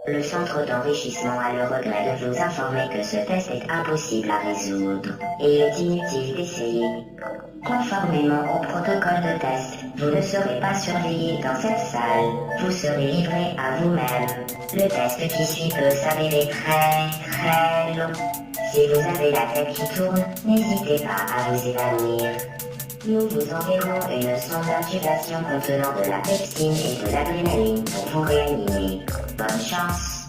Le centre d'enrichissement a le regret de vous informer que ce test est impossible à résoudre et il est inutile d'essayer. Conformément au protocole de test, vous ne serez pas surveillé dans cette salle, vous serez livré à vous-même. Le test qui suit peut s'avérer très long. Si vous avez la tête qui tourne, n'hésitez pas à vous évanouir. Nous vous enverrons une sonde d'intubation contenant de la pepsine et de l'adrénaline pour vous réanimer. Bonne chance.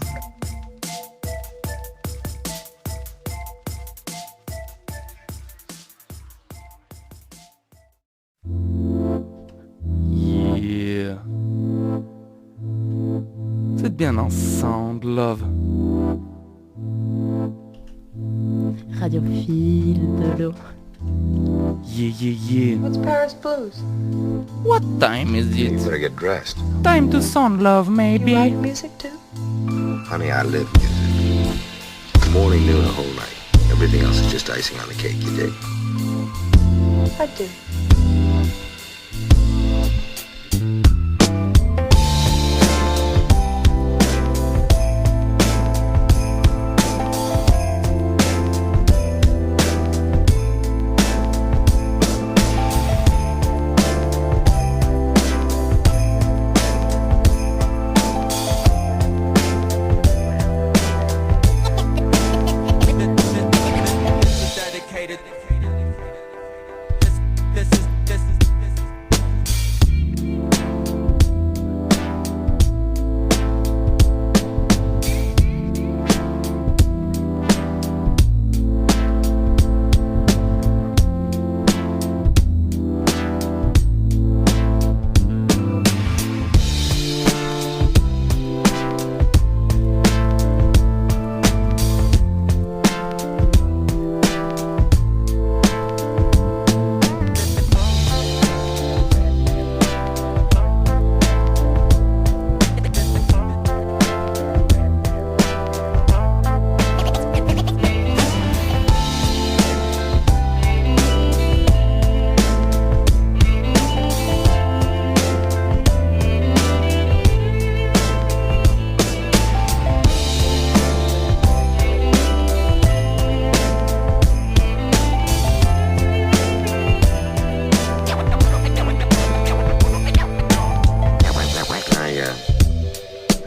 Yeah. Vous êtes bien ensemble, love. Radiophile de l'eau. Yeah. What's Paris Blues? What time is You it? better get dressed. Time to sound love, You maybe. write music too? Honey, I live music. Morning, noon, the whole night. Everything else is just icing on the cake, you dig? I do.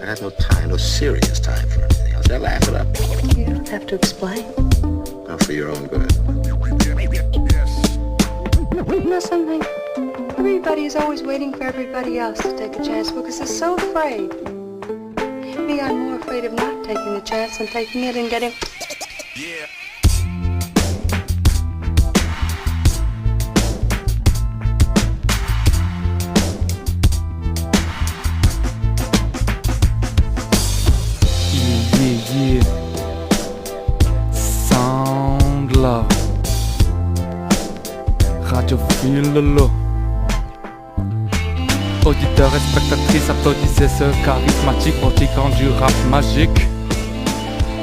I got no time, no serious time for anything else. I laugh it up. You don't have to explain. Not for your own good. You know something? Everybody is always waiting for everybody else to take a chance because they're so afraid. Me, I'm more afraid of not taking the chance than taking it and getting... Yeah. Sound love. Radiophile de l'eau. Auditeurs et spectatrices, applaudissez ce charismatique pratiquant du rap magique.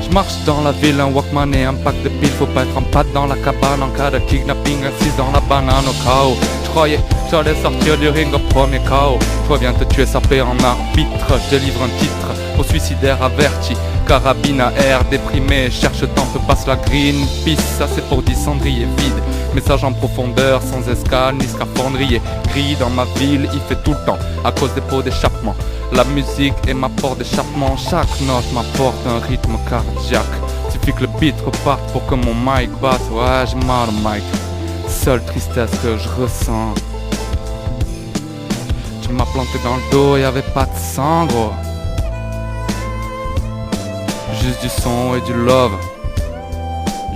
Je marche dans la ville, un Walkman et un pack de piles. Faut pas être en pâte dans la cabane en cas de kidnapping, assis dans la banane au chaos. Je croyais que j'allais sortir du ring au premier chaos. Je viens te tuer, sapé en arbitre. Je délivre un titre aux suicidaires avertis. Carabine à air déprimé, cherche tempe, passe la Greenpeace. Ça c'est pour 10 cendriers vides. Message en profondeur, sans escale ni scaphandrier. Gris dans ma ville, il fait tout le temps à cause des pots d'échappement. La musique est ma porte d'échappement. Chaque note m'apporte un rythme cardiaque. Suffit que le beat reparte pour que mon mic batte. Ouais, j'ai mal au mic. Seule tristesse que je ressens. Tu m'as planté dans le dos, y'avait pas de sang, gros. Juste du son et du love.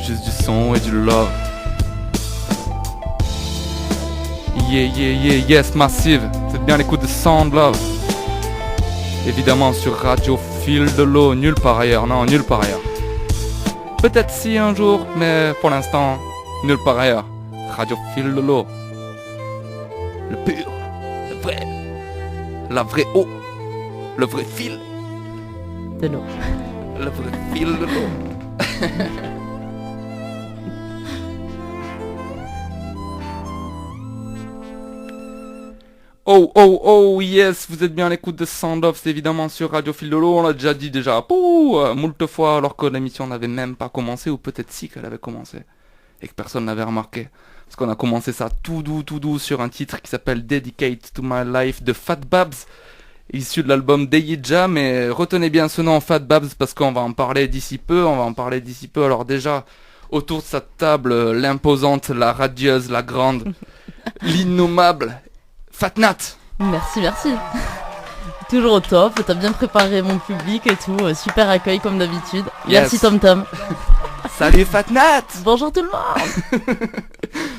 Juste du son et du love. Yeah, yes, massive. C'est bien l'écoute de Sound Love. Évidemment sur Radiophile de l'eau, nulle part ailleurs, non, nulle part ailleurs. Peut-être si un jour, mais pour l'instant, nulle part ailleurs. Radiophile de l'eau. Le pur, le vrai, la vraie eau, le vrai fil. De l'eau. Le vrai fil de l'eau. Oh, yes, vous êtes bien à l'écoute de Sound Off, c'est évidemment sur Radio Fil de l'eau, on l'a déjà dit moult fois, alors que l'émission n'avait même pas commencé, ou peut-être si qu'elle avait commencé, et que personne n'avait remarqué. Parce qu'on a commencé ça tout doux, sur un titre qui s'appelle Dedicate to My Life de Fat Babs, issu de l'album Deyija, mais retenez bien ce nom, Fat Babs, parce qu'on va en parler d'ici peu, alors déjà, autour de cette table, l'imposante, la radieuse, la grande, l'innommable, Fat Nat. Merci. Toujours au top, t'as bien préparé mon public et tout, super accueil comme d'habitude. Yes. Merci Tom. Salut Fat Nat. Bonjour tout le monde.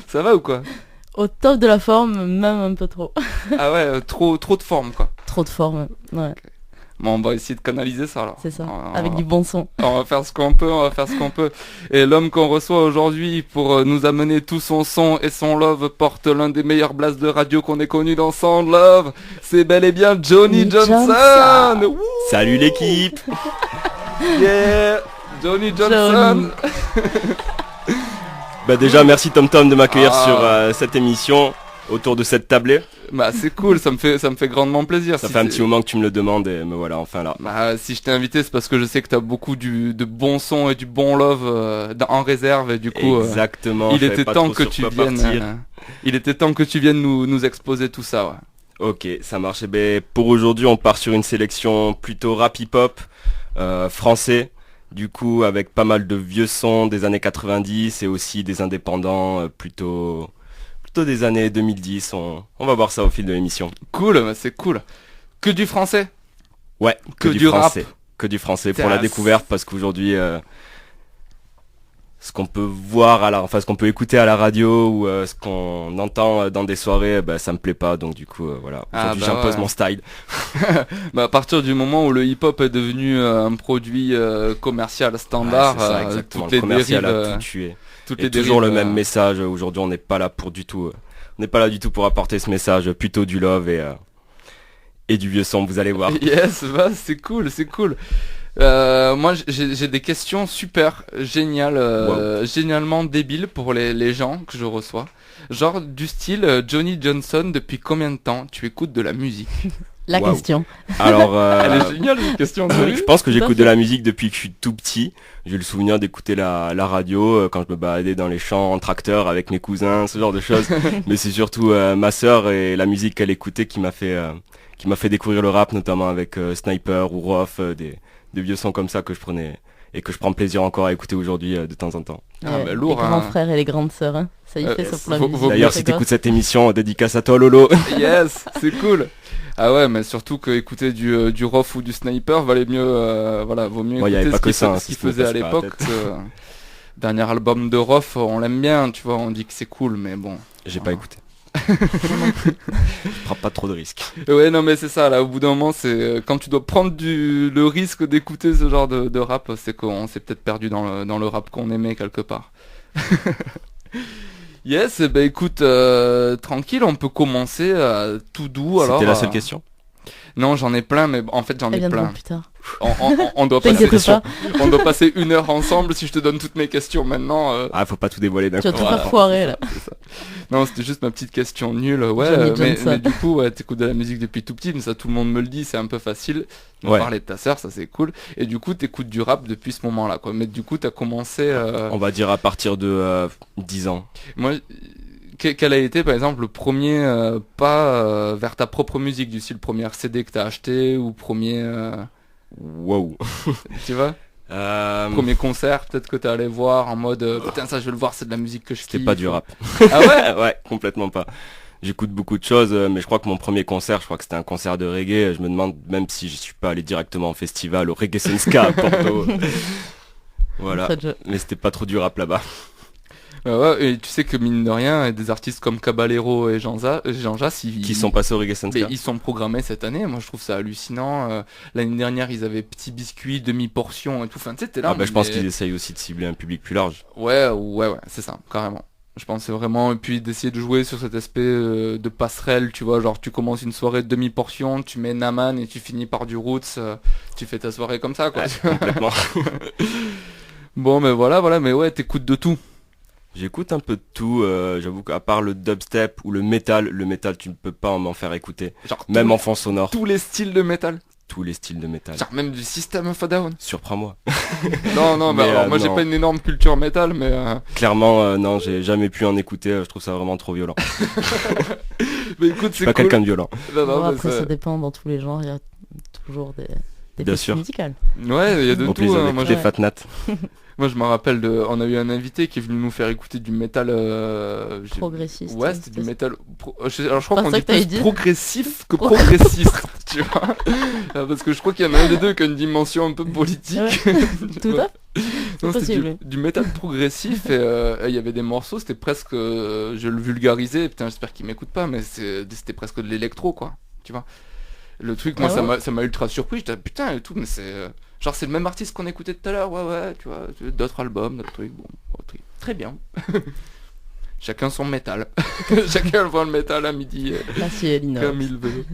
Ça va ou quoi? Au top de la forme, même un peu trop. Ah ouais, trop de forme quoi. Trop de forme, ouais. Bon, on va essayer de canaliser ça alors. C'est ça, avec du bon son. On va faire ce qu'on peut, Et l'homme qu'on reçoit aujourd'hui pour nous amener tout son son et son love porte l'un des meilleurs blasts de radio qu'on ait connu dans Sound Love. C'est bel et bien Johnny Johnson. Wouh. Salut l'équipe. Yeah, Johnny Johnson. Bah déjà merci Tom de m'accueillir sur cette émission autour de cette tablée. Bah c'est cool, ça me fait grandement plaisir. Ça fait un petit moment que tu me le demandes et me voilà enfin là. Bah si je t'ai invité c'est parce que je sais que t'as beaucoup de bon son et du bon love en réserve et du coup exactement. Il était temps que tu viennes nous exposer tout ça. Ouais. Ok, ça marche. Et ben pour aujourd'hui on part sur une sélection plutôt rap hip-hop français. Du coup avec pas mal de vieux sons des années 90 et aussi des indépendants plutôt des années 2010, on va voir ça au fil de l'émission. Cool, c'est cool. Que du français? Ouais, que du français. Rap. Que du français pour la découverte parce qu'aujourd'hui ce qu'on peut voir ce qu'on peut écouter à la radio ou ce qu'on entend dans des soirées, ça me plaît pas donc du coup voilà, aujourd'hui j'impose mon style. À partir du moment où le hip-hop est devenu un produit commercial standard, c'est ça, exactement. Toutes Le les commercial dérives, a tout tué. Et toujours le même message. Aujourd'hui, on n'est pas là du tout pour apporter ce message. Plutôt du love et du vieux son. Vous allez voir. Yes, c'est cool. Moi, j'ai des questions super géniales, génialement débiles pour les gens que je reçois. Genre du style Johnny Johnson. Depuis combien de temps tu écoutes de la musique? La question. Alors, elle est géniale cette question. Je pense que j'écoute de la musique depuis que je suis tout petit. J'ai le souvenir d'écouter la radio quand je me baladais dans les champs en tracteur avec mes cousins, ce genre de choses. Mais c'est surtout ma sœur et la musique qu'elle écoutait qui m'a fait découvrir le rap, notamment avec Sniper ou Rof, des vieux sons comme ça que je prenais et que je prends plaisir encore à écouter aujourd'hui de temps en temps. Lourd, les grands frères et les grandes sœurs, hein. Ça y fait ça pour la musique. D'ailleurs, si t'écoutes cette émission, dédicace à toi Lolo. Yes, c'est cool. Ah ouais, mais surtout que écouter du Rof ou du Sniper vaut mieux écouter ce qu'il faisait à l'époque. Dernier album de Rof, on l'aime bien, tu vois, on dit que c'est cool, mais bon. J'ai pas écouté. Je prends pas trop de risques. Ouais, non mais c'est ça, là, au bout d'un moment, c'est quand tu dois prendre le risque d'écouter ce genre de rap, c'est qu'on s'est peut-être perdu dans le rap qu'on aimait quelque part. Yes, écoute, tranquille, on peut commencer tout doux. C'était la seule question? Non, j'en ai plein, mais en fait j'en ai plein. Plus tard. On doit passer 1 heure ensemble si je te donne toutes mes questions maintenant. Faut pas tout dévoiler d'un coup. Tu vas te faire foirer là. Non, c'était juste ma petite question nulle. Ouais, mais du coup, t'écoutes de la musique depuis tout petit, mais ça tout le monde me le dit, c'est un peu facile. On va parler de ta sœur, ça c'est cool. Et du coup, t'écoutes du rap depuis ce moment-là, quoi. Mais du coup, t'as commencé. On va dire à partir de 10 ans. Moi. Quel a été par exemple le premier pas vers ta propre musique, du style premier CD que t'as acheté ou premier wow. Tu vois, premier concert peut-être que t'es allé voir en mode putain ça je veux le voir, c'est de la musique que je kiffe. C'était pas du rap. Ah ouais? Ouais, complètement pas. J'écoute beaucoup de choses, mais je crois que mon premier concert, que c'était un concert de reggae. Je me demande même si je suis pas allé directement en festival au Reggae Senska à Porto. Voilà, mais c'était pas trop du rap là-bas. Ouais, et tu sais que mine de rien, des artistes comme Caballero et Jean Jas, qui sont passés au Reggae Senska. Ils sont programmés cette année. Moi, je trouve ça hallucinant. L'année dernière, ils avaient Petit Biscuit, demi-portion et tout. Enfin, tu sais, t'es là. Je pense qu'ils essayent aussi de cibler un public plus large. Ouais, c'est ça, carrément. Je pense vraiment, et puis d'essayer de jouer sur cet aspect de passerelle, tu vois, genre tu commences une soirée de demi-portion, tu mets Naman et tu finis par du Roots, tu fais ta soirée comme ça, quoi. Ouais, complètement. Bon, mais voilà, mais ouais, t'écoutes de tout. J'écoute un peu de tout, j'avoue qu'à part le dubstep ou le métal tu ne peux pas m'en faire écouter. Genre Même en fond sonore. tous les styles de métal. Tous les styles de métal. Genre même du System of a Down. Surprends-moi. Non, Mais, alors moi j'ai non. pas une énorme culture métal, mais Clairement, non, j'ai jamais pu en écouter, je trouve ça vraiment trop violent. mais écoute, Je c'est suis pas cool. quelqu'un de violent. Non, Bon, mais après, ça dépend dans tous les genres, il y a toujours des Bien pistes sûr. musicales. Ouais, il y a de Au tout. plaisir Hein, moi, d'écouter je- Fat Nat. Moi je me rappelle on a eu un invité qui est venu nous faire écouter du métal Progressiste. Ouais, c'était du métal alors je crois Je qu'on pensais dit que t'allais plus dire. progressif que progressiste, tu vois. Parce que je crois qu'il y en a un des deux qui a une dimension un peu politique. Tout à fait. Non, c'était possible. du métal progressif et il y avait des morceaux, c'était presque je le vulgarisais, putain, j'espère qu'il m'écoute pas, mais c'était presque de l'électro quoi, tu vois. Le truc, moi, Ah ouais ça m'a ultra surpris. J'étais putain et tout, mais c'est genre c'est le même artiste qu'on écoutait tout à l'heure. Ouais, tu vois, d'autres albums, d'autres trucs. Bon, ok, très bien. Chacun son métal. Chacun voit le métal à midi Merci Elina. comme il veut.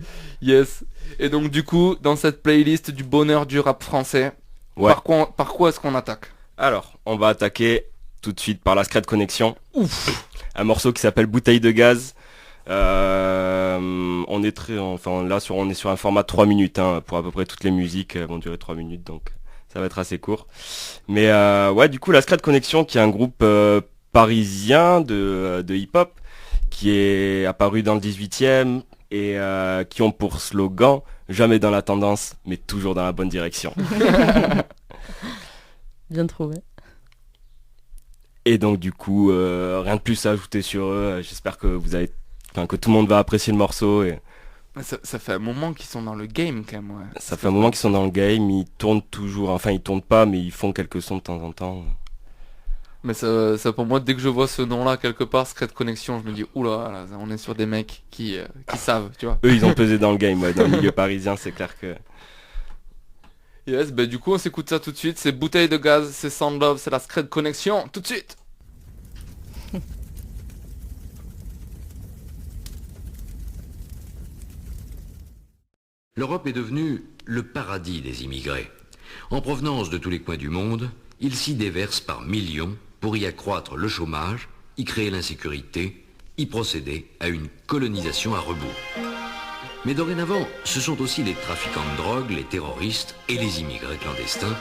Yes. Et donc du coup, dans cette playlist du bonheur du rap français, Ouais. par quoi est-ce qu'on attaque? Alors, on va attaquer tout de suite par la Scred Connection. Un morceau qui s'appelle Bouteille de gaz. On est sur un format 3 minutes hein, pour à peu près toutes les musiques vont durer 3 minutes donc ça va être assez court. Mais ouais, du coup la Scred Connection qui est un groupe parisien de hip-hop qui est apparu dans le 18e et qui ont pour slogan jamais dans la tendance mais toujours dans la bonne direction. Bien trouvé. Et donc du coup rien de plus à ajouter sur eux. J'espère que que tout le monde va apprécier le morceau et Ça fait un moment qu'ils sont dans le game quand même. Ouais. ça fait un moment qu'ils sont dans le game, ils tournent toujours, enfin ils tournent pas mais ils font quelques sons de temps en temps. Mais ça pour moi, dès que je vois ce nom-là quelque part, Secret Connection, je me dis oula, là, on est sur des mecs qui savent, tu vois. Eux ils ont pesé dans le game, ouais, dans le milieu parisien c'est clair que... Yes, bah du coup on s'écoute ça tout de suite, c'est Bouteille de gaz, c'est Sound Love, c'est la Secret Connection, tout de suite. L'Europe est devenue le paradis des immigrés. En provenance de tous les coins du monde, ils s'y déversent par millions pour y accroître le chômage, y créer l'insécurité, y procéder à une colonisation à rebours. Mais dorénavant, ce sont aussi les trafiquants de drogue, les terroristes et les immigrés clandestins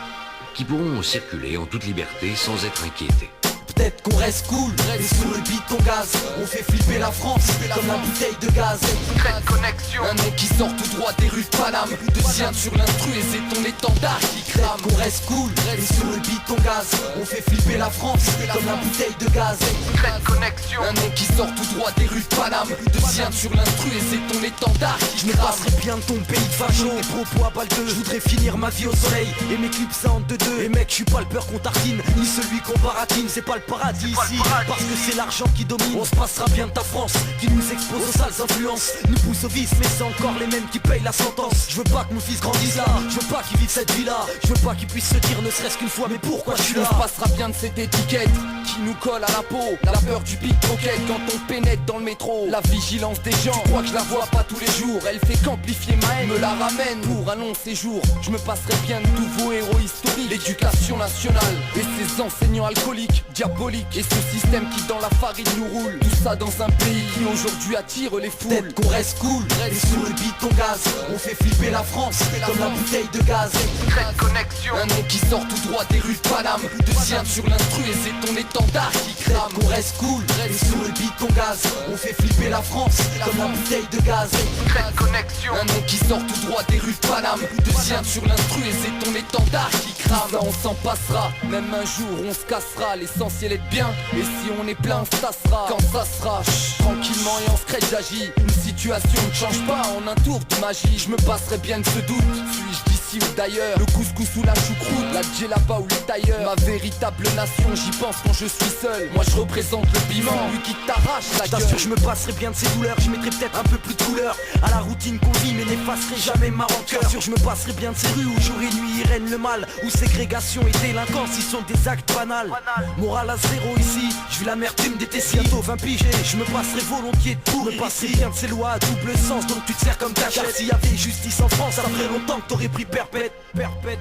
qui pourront circuler en toute liberté sans être inquiétés. Peut-être qu'on reste cool, et sur le beat on gaz. On fait flipper la France, comme la bouteille de gaz. Secret Connection, un nom qui sort tout droit des rues de Paname. De sien sur l'instru et c'est ton étendard qui crame. Qu'on reste cool, et sur le beat on gaz. On fait flipper la France, comme la bouteille de gaz. Secret Connection, un nom qui sort tout droit des rues de Paname. De sien sur l'instru et c'est ton étendard qui crame. Je me passerai bien de ton pays de facho, tes propos à balle de. Je voudrais finir ma vie au soleil et m'éclipser en 2-2. Et mec, je suis pas le beurre qu'on tartine, ni celui qu'on baratine. C'est pas le paradis ici, parce que c'est l'argent qui domine. On se passera bien de ta France, qui nous expose aux sales influences, nous pousse au vice, mais c'est encore les mêmes qui payent la sentence. Je veux pas que mon fils grandisse là, je veux pas qu'il vive cette vie là. Je veux pas qu'il puisse se dire ne serait-ce qu'une fois, mais pourquoi je suis là. On se passera bien de cette étiquette qui nous colle à la peau. La peur du pickpocket quand on pénètre dans le métro. La vigilance des gens, je crois que je la vois pas tous les jours. Elle fait qu'amplifier ma haine, me la ramène pour un long séjour. Je me passerai bien de tous vos héros historiques, l'éducation nationale et ses enseignants alcooliques, diaboliques. Et ce système qui dans la farine nous roule. Tout ça dans un pays qui aujourd'hui attire les foules. Peut-être qu'on reste cool, et sur le beat on gaz. On fait flipper la France, comme la bouteille de gaz. Secret Connection, un nom qui sort tout droit des rues de Paname. De sien sur l'instru et c'est ton étendard qui crame. Peut-être qu'on reste cool, et sur le beat on gaz. On fait flipper la France, comme la bouteille de gaz. Secret Connection, un nom qui sort tout droit des rues de Paname. De sien sur l'instru et c'est ton étendard qui crame. Ça on s'en passera, même un jour on se cassera. L'essentiel est de bien, et si on est plein on se tassera. Quand ça sera, tranquillement et en secret j'agis. Une situation ne change pas en un tour de magie. Je me passerai bien de ce doute, suis-je d'ici ou d'ailleurs? Le couscous ou la choucroute, la djellaba ou les tailleurs. Ma véritable nation, j'y pense quand je suis seul. Moi je représente le piment, lui qui t'arrache la gueule. T'assure, je me passerai bien de ces douleurs. Je mettrai peut-être un peu plus de couleur à la routine qu'on vit, mais n'effacerai jamais ma rancœur. T'assure, je me passerai bien de ces rues où jour et nuit règne le mal, où ségrégation et délinquance y sont des actes banals. Morale à zéro ici, je vis l'amertume des tessis. Bientôt 20 piges, je me passerai volontiers de tout. Je me passerai bien de ces lois à double sens, donc tu te sers comme ta chatte. Car s'il y avait justice en France, ça ferait longtemps que t'aurais pris perpète. Perpète.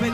Ouais.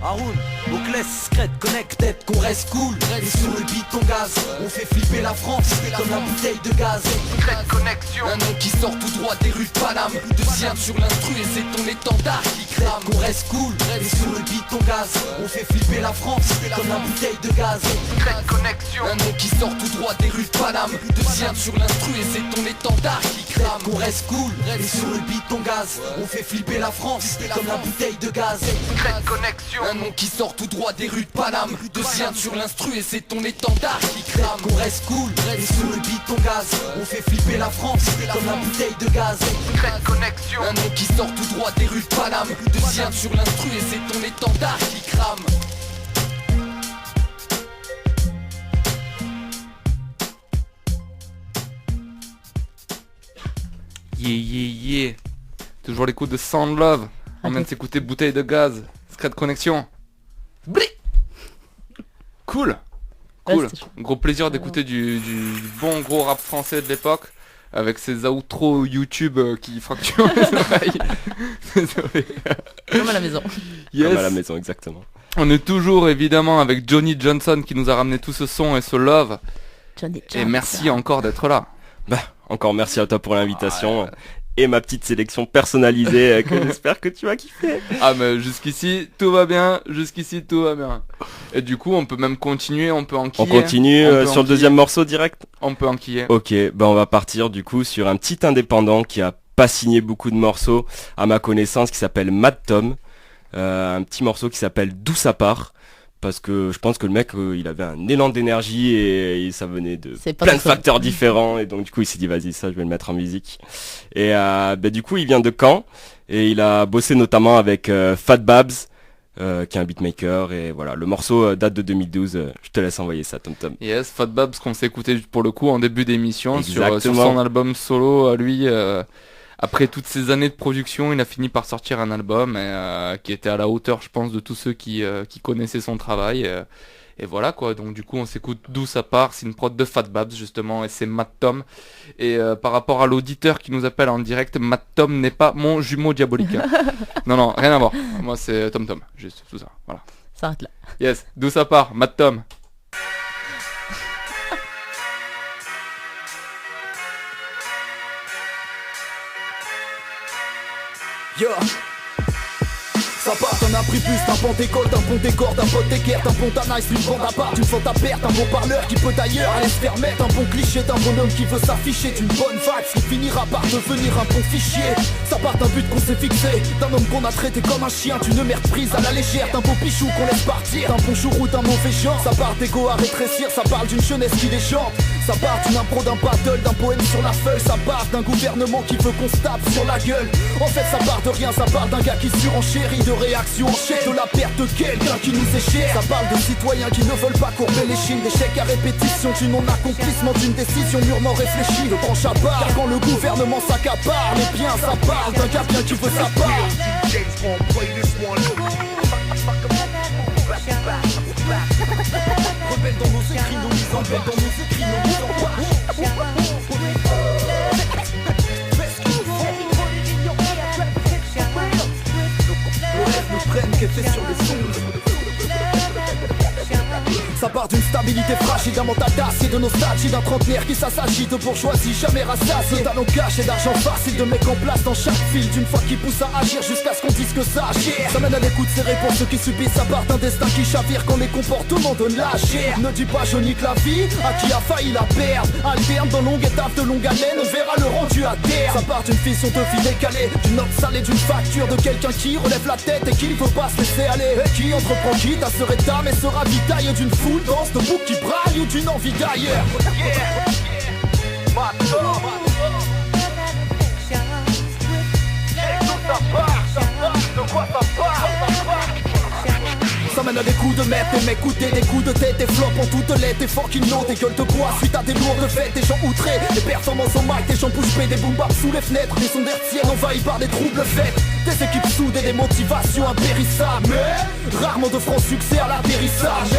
Haroun, Oclès, Scred, Connected, qu'on reste cool. Et sur le beat on gaz, on fait flipper la France comme la bouteille de gaz. Scred Connexion, un nom qui sort tout droit des rues de Paname. De Sienne sur l'instru et c'est ton étendard qui crame. Qu'on reste cool, et sur le beat on gaz, on fait flipper la France comme la bouteille de gaz. Scred Connexion, un nom qui sort tout droit des rues de Paname. De Sienne sur l'instru et c'est ton étendard qui crame. Qu'on reste cool, et sur le beat on gaz, on fait flipper la France comme la bouteille de gaz. Scred Connexion, un nom qui sort tout droit des rues de Paname. De Sienne sur l'instru et c'est ton étendard qui crame. Qu'on reste cool, et sur le beat on gaz, on fait flipper la France comme la bouteille de gaz. Scred Connexion, un nom qui sort tout droit des rues de Paname. De Sienne sur l'instru et c'est ton étendard qui crame. Yeah. Toujours l'écoute de Sound Love. On vient de s'écouter Bouteille de gaz. Scred Connexion. Bli. Cool. Gros plaisir d'écouter du bon gros rap français de l'époque. Avec ses outros YouTube qui fracturent les oreilles. Désolé. Comme à la maison. Yes. Comme à la maison, exactement. On est toujours évidemment avec Johnny Johnson qui nous a ramené tout ce son et ce love. Johnny Johnson. Et merci encore d'être là. Encore merci à toi pour l'invitation. Et ma petite sélection personnalisée que j'espère que tu vas kiffer. Ah mais jusqu'ici tout va bien, Et du coup on peut même continuer, on peut enquiller. On continue sur le deuxième morceau direct. On peut enquiller. Ok, on va partir du coup sur un petit indépendant qui a pas signé beaucoup de morceaux à ma connaissance, qui s'appelle Mad Tom. Un petit morceau qui s'appelle D'où ça part. Parce que je pense que le mec, il avait un élan d'énergie et ça venait de plein de facteurs différents. Et donc du coup, il s'est dit, vas-y, ça, je vais le mettre en musique. Et du coup, il vient de Caen. Et il a bossé notamment avec Fat Babs, qui est un beatmaker. Et voilà, le morceau date de 2012. Je te laisse envoyer ça, Tom Tom. Yes, Fat Babs qu'on s'est écouté pour le coup en début d'émission sur son album solo à lui. Après toutes ces années de production, il a fini par sortir un album qui était à la hauteur, je pense, de tous ceux qui connaissaient son travail. Et voilà quoi, donc du coup on s'écoute D'où ça part, c'est une prod de Fat Babs justement, et c'est Mad Tom. Et par rapport à l'auditeur qui nous appelle en direct, Mad Tom n'est pas mon jumeau diabolique. Non, rien à voir. Moi c'est Tom Tom, juste tout ça, voilà. Ça arrête là. Yes, D'où ça part, Mad Tom. Yo. Ça part, t'en as pris plus d'un pont d'école, d'un pont décor, d'un pote d'équerre, d'un pont d'anaïs, d'une bande à part, d'une faute à perte, un bon parleur qui peut d'ailleurs aller se faire mettre, un bon cliché d'un bonhomme qui veut s'afficher, d'une bonne vibe qui finira par devenir un bon fichier. Ça part d'un but qu'on s'est fixé, d'un homme qu'on a traité comme un chien, d'une merde prise à la légère, d'un beau pichou qu'on laisse partir, d'un bon jour ou d'un mauvais genre. Ça part d'ego à rétrécir, ça parle d'une jeunesse qui déchante. Ça part d'une impro, d'un battle, d'un poème sur la feuille. Ça part d'un gouvernement qui veut qu'on se tape sur la gueule. En fait ça part de rien, ça parle d'un gars qui surenchérit, de réaction en chaîne, de la perte de quelqu'un qui nous est cher. Ça parle de citoyens qui ne veulent pas courber les chines, d'échecs à répétition, du non-accomplissement d'une décision mûrement réfléchie. Le branche à part, car quand le gouvernement s'accapare les biens, ça parle d'un gars bien qui veut sa part. Rebelle dans nos écrits, nos mises en belle, dans nos écrits, nos mises en page. Le rêve nous prenne qu'effet sur les sons. Ça part d'une stabilité fragile, d'un mental d'acier, de nostalgie, d'un trentenaire qui s'assagit de bourgeoisie jamais rassasié, de talons cachés, d'argent facile, de mecs en place dans chaque file, d'une fois qui pousse à agir jusqu'à ce qu'on dise que ça gère. Ça mène à l'écoute ces réponses qui subissent, ça part d'un destin qui chavire quand les comportements donnent la chair. Ne dis pas je nique la vie à qui a failli la perdre, alterne dans longue étape de longue haleine, on verra le rendu à terre. Ça part d'une fission de vie décalée, d'une note salée, d'une facture de quelqu'un qui relève la tête et qui ne veut pas se laisser aller, et qui entreprend quitte à se rétame et se ravitaille d'une foule danse de boucs qui braille ou d'une envie d'ailleurs. Ça mène à des coups de maître, des mecs coûtés, des coups de tête, des flops en toutes lettres, des forts qui n'ont des gueules de bois suite à des lourdes fêtes, des gens outrés, des performances au mic, des gens bouche bée, des boom bap sous les fenêtres, des sons d'hertiennes envahis par des troubles faits, des équipes soudées, des motivations impérissables, mais rarement de francs succès à l'atterrissage.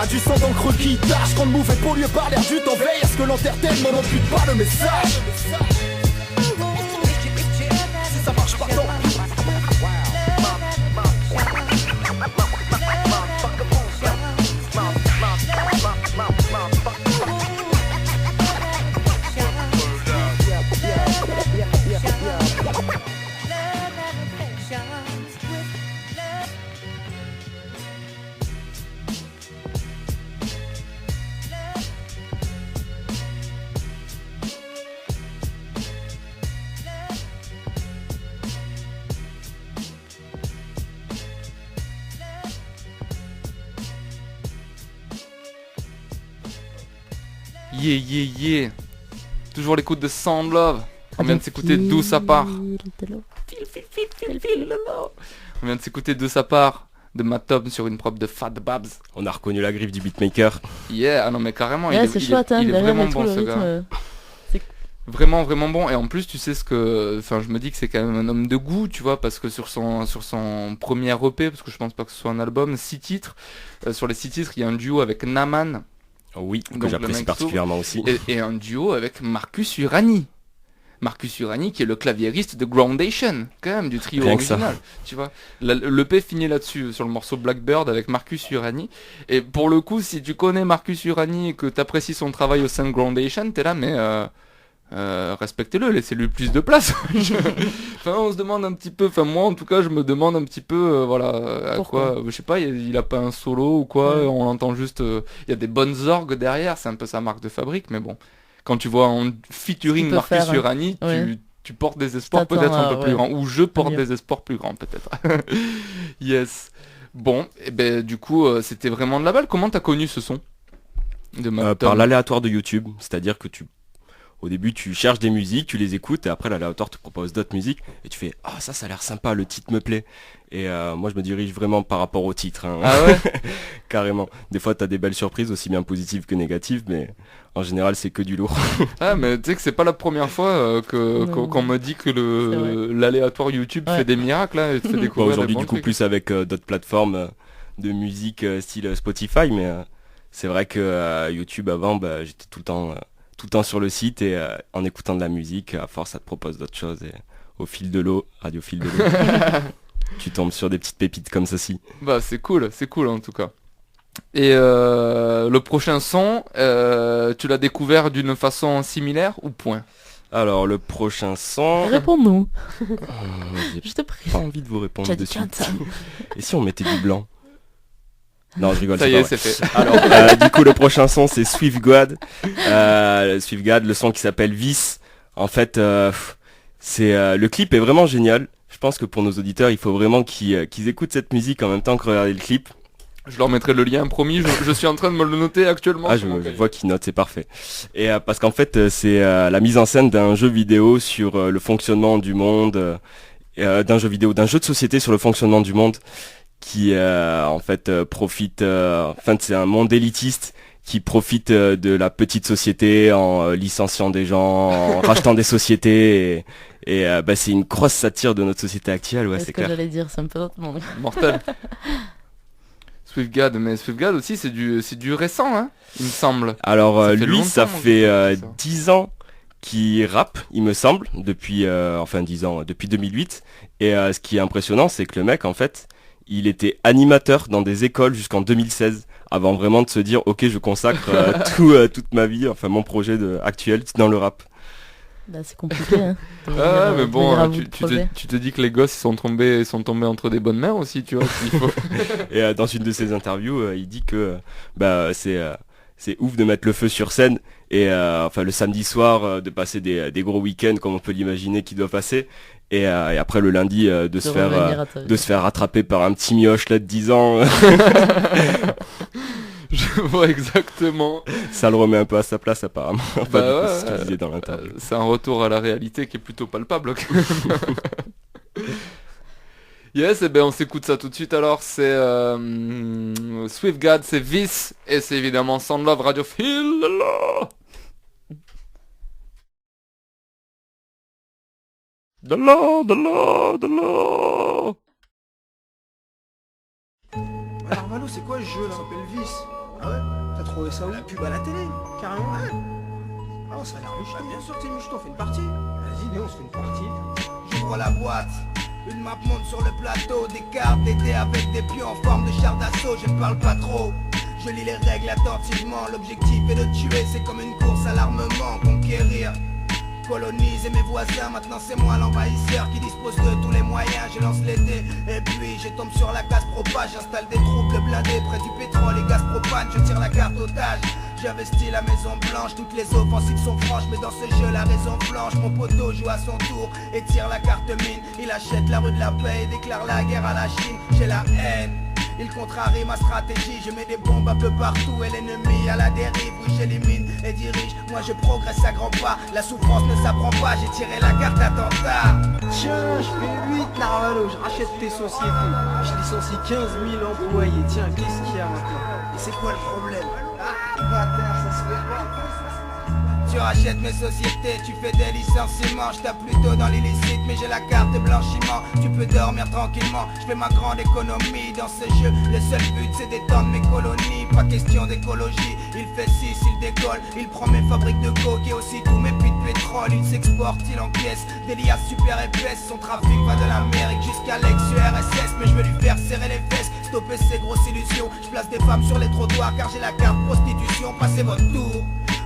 A du sang d'encre qui tâche quand le move est pollué par l'air du temps, veille à ce que l'entertainment n'ampute pas le message. Si ça marche pas tant Yeah. Toujours l'écoute de Sound Love. On vient de s'écouter D'où ça part. On vient de s'écouter D'où ça part de Matt Tom sur une prod de Fat Babs. On a reconnu la griffe du beatmaker. Yeah, ah non mais carrément, Ouais, c'est chouette, hein, il est derrière vraiment et tout, bon le ce gars. rythme. Vraiment bon. Et en plus, tu sais ce que... Enfin, je me dis que c'est quand même un homme de goût, tu vois, parce que sur son premier EP, parce que je pense pas que ce soit un album, 6 titres. Sur les 6 titres, il y a un duo avec Naman. Oui, que Donc, le j'apprécie mec particulièrement aussi. Et un duo avec Marcus Urani. Marcus Urani qui est le claviériste de Groundation, quand même, du trio Rien que ça. original. Tu vois, l'EP finit là-dessus, sur le morceau Blackbird avec Marcus Urani. Et pour le coup, si tu connais Marcus Urani et que t'apprécies son travail au sein de Groundation, t'es là, mais respectez-le, laissez-lui plus de place. Enfin, on se demande un petit peu, enfin moi en tout cas, je me demande un petit peu, voilà, à Pourquoi quoi, je sais pas, il a pas un solo ou quoi, Ouais. on entend juste, il y a des bonnes orgues derrière, c'est un peu sa marque de fabrique, mais bon. Quand tu vois en featuring peut Marcus faire, Urani, ouais. tu portes des espoirs T'attends, peut-être un peu ouais. plus grands. Ou je porte Mieux. des espoirs plus grands peut-être. Yes. Bon, et ben du coup, c'était vraiment de la balle. Comment t'as connu ce son de Matt Par Tom? l'aléatoire de YouTube, c'est-à-dire que au début tu cherches des musiques, tu les écoutes et après l'aléatoire te propose d'autres musiques et tu fais ah ça a l'air sympa, le titre me plaît. Et moi je me dirige vraiment par rapport au titre, hein. Ah ouais. Carrément. Des fois t'as des belles surprises aussi bien positives que négatives, mais en général c'est que du lourd. Ah mais tu sais que c'est pas la première fois qu'on me dit que l'aléatoire YouTube Ouais. fait des miracles là, et te fait Bon, découvrir aujourd'hui des du bons coup trucs. plus avec d'autres plateformes de musique style Spotify, mais c'est vrai que YouTube avant j'étais tout le temps sur le site et en écoutant de la musique, à force ça te propose d'autres choses et au fil de l'eau, radio fil de l'eau, tu tombes sur des petites pépites comme ceci. Bah c'est cool en tout cas. Et le prochain son, tu l'as découvert d'une façon similaire ou point? Alors le prochain son, Réponds-nous, j'ai je te prie. pas envie de vous répondre Tchat, de tchat. suite. Et si on mettait du blanc? Non, je rigole. Ça c'est y pas est, vrai. c'est fait. Alors, du coup, le prochain son, c'est Swift God. Swift God, le son qui s'appelle Vice. En fait, le clip est vraiment génial. Je pense que pour nos auditeurs, il faut vraiment qu'ils écoutent cette musique en même temps que regarder le clip. Je leur mettrai le lien, promis, je suis en train de me le noter actuellement. Ah, sur je mon cahier. vois qu'ils notent, c'est parfait. Et parce qu'en fait, c'est la mise en scène d'un jeu vidéo sur le fonctionnement du monde, d'un jeu de société sur le fonctionnement du monde, qui en fait profite. Enfin, c'est un monde élitiste qui profite de la petite société en licenciant des gens, en rachetant des sociétés. Et c'est une grosse satire de notre société actuelle, ouais, C'est c'est ce que clair. j'allais dire, ça me fait autrement. Mortel. Swift God, mais Swift God aussi c'est du récent, hein, il me semble. Alors Ça fait lui, ça longtemps, fait ça. 10 ans qu'il rappe, il me semble, depuis 10 ans, depuis 2008. Et ce qui est impressionnant, c'est que le mec, en fait, il était animateur dans des écoles jusqu'en 2016, avant vraiment de se dire, ok, je consacre toute ma vie, enfin mon projet actuel dans le rap. Là, c'est compliqué, hein. de venir, Ah mais de bon, venir à bout de tu projet. te dis que les gosses ils sont tombés entre des bonnes mains aussi, tu vois. Il faut... Et dans une de ses interviews, il dit que c'est ouf de mettre le feu sur scène et le samedi soir de passer des gros week-ends comme on peut l'imaginer qui doit passer et après le lundi de se faire rattraper par un petit mioche là de 10 ans. Je vois exactement. Ça le remet un peu à sa place apparemment. Enfin, Bah du coup, ouais, c'est ce qu'il disait dans l'interview. c'est un retour à la réalité qui est plutôt palpable quand même. Yes, et ben on s'écoute ça tout de suite alors, c'est Swift God, c'est Vice, et c'est évidemment Sound Love Radio Feel the Law. The law, the law, the law. Alors Malo, c'est quoi ce jeu là? Ça s'appelle Vice. Ah ouais? T'as trouvé ça où? La pub à la télé, carrément. Ouais. Ah ça a l'air michto. Bien sûr t'es michto, on fait une partie. Vas-y, viens, on se fait une partie. J'ouvre la boîte, une map monte sur le plateau, des cartes d'été avec des pions en forme de char d'assaut, je ne parle pas trop. Je lis les règles attentivement, l'objectif est de tuer, c'est comme une course à l'armement, conquérir. Coloniser mes voisins, maintenant c'est moi l'envahisseur qui dispose de tous les moyens. Je lance les dés et puis je tombe sur la case propage. J'installe des troupes blindées près du pétrole et gaz propane. Je tire la carte otage, j'investis la maison blanche. Toutes les offensives sont franches, mais dans ce jeu la raison blanche. Mon poteau joue à son tour et tire la carte mine. Il achète la rue de la paix et déclare la guerre à la Chine. J'ai la haine il contrarie ma stratégie. Je mets des bombes un peu partout et l'ennemi à la dérive. Oui, j'élimine et dirige, moi je progresse à grands pas. La souffrance ne s'apprend pas, j'ai tiré la carte attentat. Tiens, je fais 8 Narvalo, je rachète tes sociétés. Je licencie 15 000 employés. Tiens, qu'est-ce qu'il y a maintenant? Et c'est quoi le problème? Bâtard, ça se fait pas. Tu rachètes mes sociétés, tu fais des licenciements. Je tape plutôt dans l'illicite, mais j'ai la carte de blanchiment. Tu peux dormir tranquillement, je fais ma grande économie dans ce jeu. Le seul but c'est d'étendre mes colonies, pas question d'écologie. Il fait 6, il décolle, il prend mes fabriques de coke et aussi tous mes puits de pétrole. Il s'exporte, il encaisse des liasses super épaisses. Son trafic va de l'Amérique jusqu'à l'ex-URSS. Mais je veux lui faire serrer les fesses, stopper ses grosses illusions. Je place des femmes sur les trottoirs car j'ai la carte prostitution. Passez votre tour.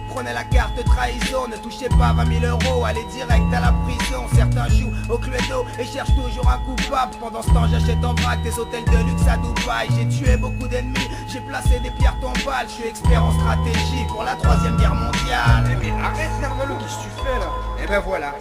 Prenez la carte de trahison, ne touchez pas 20 000 €, allez direct à la prison. Certains jouent au Cluedo et cherchent toujours un coupable. Pendant ce temps j'achète en vrac des hôtels de luxe à Dubaï. J'ai tué beaucoup d'ennemis, j'ai placé des pierres tombales. Je suis expert en stratégie pour la 3e guerre mondiale. Mais arrête Narvalo, qu'est-ce que tu fais là? Et ben voilà,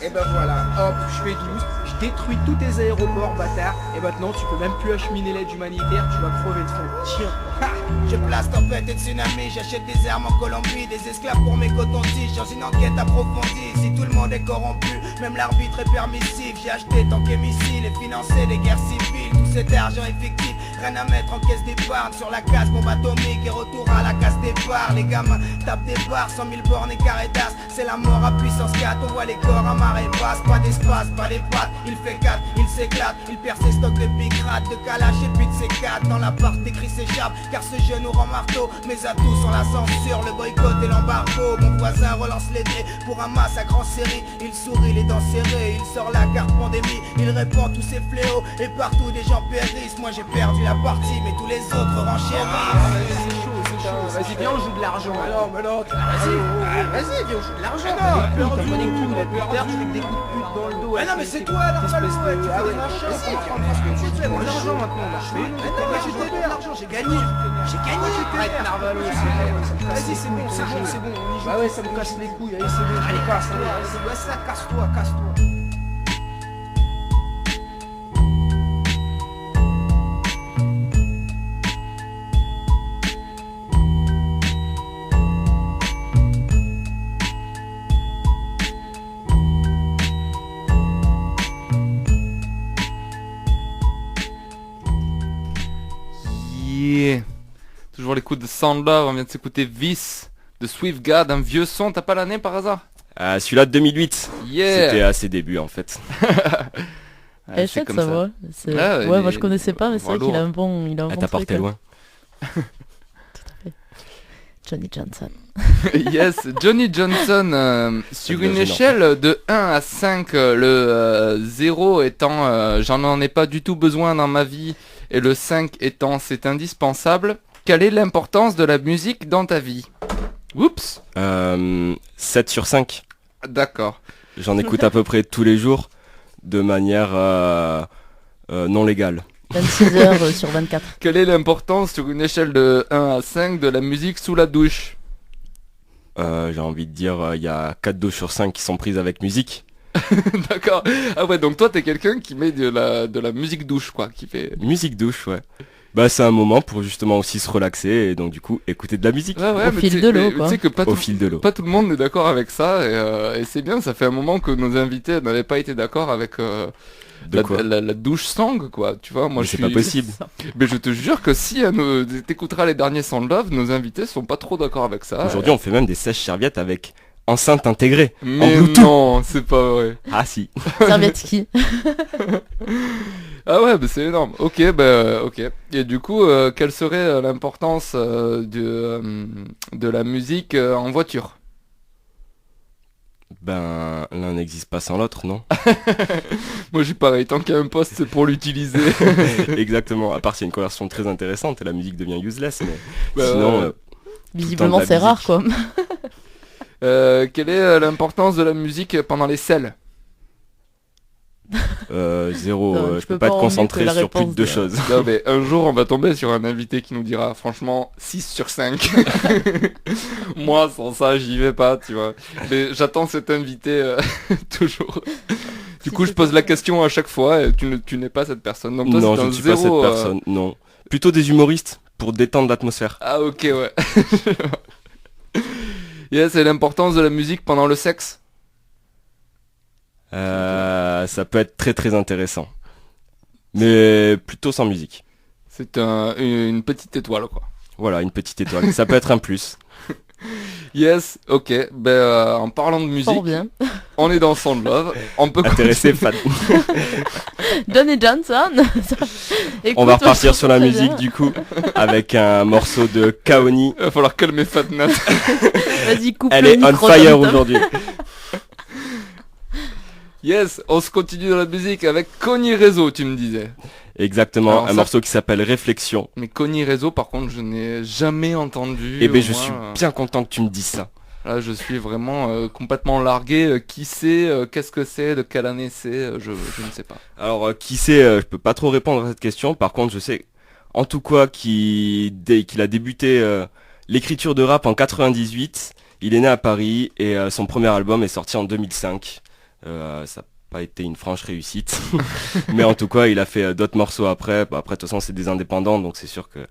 hop, je fais 12, je détruis tous tes aéroports, bâtard. Et maintenant tu peux même plus acheminer l'aide humanitaire, tu vas crever de faim. Tiens. Ha, je place tempête et tsunami, j'achète des armes en Colombie, des esclaves pour mes cotons-tiges, dans une enquête approfondie. Si tout le monde est corrompu, même l'arbitre est permissif. J'ai acheté tant que missiles et financé des guerres civiles. Tout cet argent est fictif, rien à mettre en caisse d'épargne. Sur la case bombe atomique et retour à la case départ. Les gamins tapent des barres, 100 000 bornes et carré d'as. C'est la mort à puissance 4, on voit les corps à marée basse. Pas d'espace, pas les pattes, il fait 4, il s'éclate. Il perd ses stocks de picrate, de calache et puis de C4. Dans l'appart, des cris s'échappent, car ce jeu nous rend marteau. Mes atouts sont la censure, le boycott et l'embargo. Mon voisin relance les dés pour un massacre en série. Il sourit les dents serrées, il sort la carte pandémie. Il répand tous ses fléaux et partout des gens périssent. Moi j'ai perdu la partie mais tous les autres renchérissent. C'est chaud. Vas-y, viens, on joue de l'argent. Alors, mais non, Vas-y, viens, on joue de l'argent. T'as pas des coups, la putain, tu fais des coups de pute dans le dos. mais non mais c'est toi Narvalo, tu fais des machins. Vas-y, prends ce que tu fais. Moi, l'argent maintenant, là. Mais non mais je t'ai l'argent, j'ai gagné. Arrête Narvalo, Vas-y c'est bon, on y joue. Bah ouais, ça me casse les couilles, allez, c'est bon, allez, casse, allez. Ouais ça, casse-toi. Yeah. Toujours les coups de Soundlove, on vient de s'écouter Vice de Swiftgad, un vieux son, t'as pas l'année par hasard? Celui-là de 2008. Yeah. C'était à ses débuts en fait. Elle chouette sa voix. Ouais, moi je connaissais pas, mais c'est vrai qu'il a un bon, Elle t'a porté loin. Tout à fait. Johnny Johnson. Yes, Johnny Johnson, sur une échelle de 1 à 5, le 0 étant j'en en ai pas du tout besoin dans ma vie et le 5 étant c'est indispensable, quelle est l'importance de la musique dans ta vie? Oups. 7 sur 5. D'accord. J'en écoute à peu près tous les jours de manière non légale. 26 heures sur 24. Quelle est l'importance sur une échelle de 1 à 5 de la musique sous la douche? J'ai envie de dire, il y a 4 douches sur 5 qui sont prises avec musique. D'accord. Ah ouais, donc toi t'es quelqu'un qui met de la musique douche, quoi, qui fait... Musique douche, ouais. Bah c'est un moment pour justement aussi se relaxer et donc du coup écouter de la musique. Ouais, au fil de l'eau, quoi. Tu sais que au fil de l'eau. Pas tout le monde est d'accord avec ça et c'est bien, ça fait un moment que nos invités n'avaient pas été d'accord avec la douche sang, quoi. Tu vois, moi mais c'est pas possible. Mais je te jure que si t'écouteras les derniers Soundlove, nos invités sont pas trop d'accord avec ça. Aujourd'hui on fait même des sèches-serviettes avec enceinte intégrée. Mais en Bluetooth. non, c'est pas vrai. Ah si. Serviette ski. Ah ouais, bah c'est énorme. Ok. Et du coup, quelle serait l'importance de la musique en voiture? Ben, l'un n'existe pas sans l'autre, non? Moi j'ai pareil, tant qu'il y a un poste c'est pour l'utiliser. Exactement, à part s'il y a une conversion très intéressante et la musique devient useless, mais bah, sinon... visiblement c'est rare, quoi. Quelle est l'importance de la musique pendant les selles? 0, non, je peux pas être concentré sur plus de 2 choses. Non, mais un jour on va tomber sur un invité qui nous dira franchement 6 sur 5. Moi sans ça j'y vais pas, tu vois. Mais j'attends cet invité toujours. Du coup je pose la question à chaque fois et tu n'es pas cette personne. Donc toi, non, c'est je un ne suis 0, pas cette personne, non. Plutôt des humoristes pour détendre l'atmosphère. Ah ok, ouais. Yes, c'est l'importance de la musique pendant le sexe. Ça peut être très très intéressant. Mais plutôt sans musique. C'est une petite étoile, quoi. Voilà, une petite étoile. Ça peut être un plus. Yes, ok. En parlant de musique, bien. On est dans Sound Love. On peut intéressé fan. Johnny Johnson. Écoute, on va repartir sur la musique du coup avec un morceau de Kaoni. Il va falloir calmer Fatnat. Vas-y, coupe. Elle est on fire aujourd'hui. Yes, on se continue dans la musique avec Connie Réseau, tu me disais. Exactement, alors, un morceau qui s'appelle Réflexion. Mais Connie Réseau, par contre, je n'ai jamais entendu. Eh ben, je suis bien content que tu me dises ça. Là, je suis vraiment complètement largué. Qui c'est, qu'est-ce que c'est, de quelle année c'est, je ne sais pas. Alors, qui c'est, je peux pas trop répondre à cette question. Par contre, je sais, en tout cas, qu'il a débuté l'écriture de rap en 98. Il est né à Paris et son premier album est sorti en 2005. Ça n'a pas été une franche réussite. Mais en tout cas, il a fait d'autres morceaux après. Bah, après, de toute façon, c'est des indépendants, donc c'est sûr que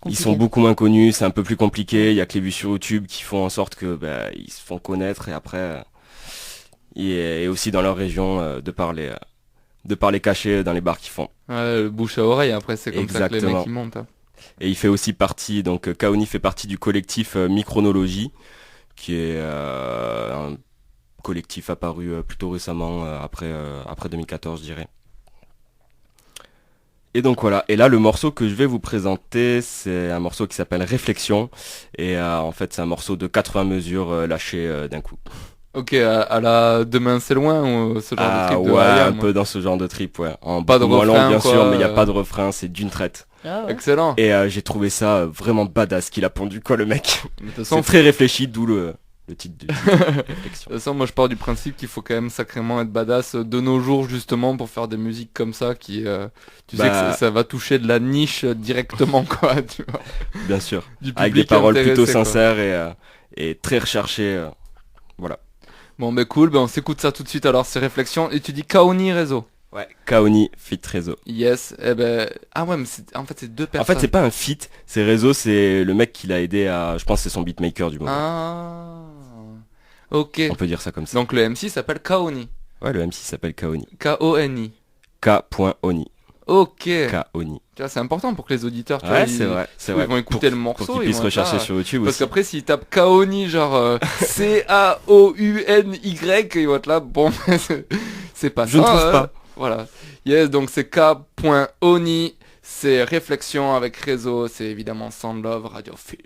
ils sont beaucoup moins connus. C'est un peu plus compliqué. Il y a que les vues sur YouTube qui font en sorte que ils se font connaître. Et après, et aussi dans leur région, de par les cachets dans les bars qu'ils font. Le bouche à oreille, après, c'est comme Exactement. Ça que les mecs qui montent. Hein. Et il fait aussi partie, donc Kaoni fait partie du collectif Micronologie, qui est un collectif apparu plutôt récemment, après 2014 je dirais. Et donc voilà, et là le morceau que je vais vous présenter, c'est un morceau qui s'appelle Réflexion, et en fait c'est un morceau de 80 mesures lâché d'un coup. Ok, à la Demain c'est loin ou ce genre de trip de ouais, Ryan, un peu dans ce genre de trip, ouais. En pas de refrain, long, bien quoi, sûr, mais il n'y a pas de refrain, c'est d'une traite. Ah ouais. Excellent. Et j'ai trouvé ça vraiment badass qu'il a pondu, quoi, le mec. C'est très réfléchi, d'où le titre de Réflexion. De toute façon, moi je pars du principe qu'il faut quand même sacrément être badass de nos jours justement pour faire des musiques comme ça qui, tu sais que ça va toucher de la niche directement, quoi, tu vois. Bien sûr. Du avec des paroles plutôt sincères et très recherchées, voilà. Bon cool, on s'écoute ça tout de suite alors, ces réflexions, et tu dis Kaoni Réseau. Ouais, Kaoni fit Réseau. Yes, ah ouais, mais en fait c'est deux personnes. En fait c'est pas un feat, c'est Réseau, c'est le mec qui l'a aidé à, je pense que c'est son beatmaker du moment. Ah, ok. On peut dire ça comme ça. Donc le MC s'appelle Kaoni. Ouais, le MC s'appelle Kaoni. K-O-N-I. K.Oni. Ok. Kaoni. Tu vois, c'est important pour que les auditeurs, tu ouais, vois, c'est vrai. Ils vont écouter le morceau. Pour qu'ils puissent rechercher sur YouTube parce aussi. qu'après, s'ils tapent Kaoni, genre C-A-O-U-N-Y, ils vont être là, bon, c'est pas ça. Je ne trouve pas. Voilà. Yes, donc c'est K.Oni, c'est Réflexion avec Réseau, c'est évidemment Sound Love, Radiophile.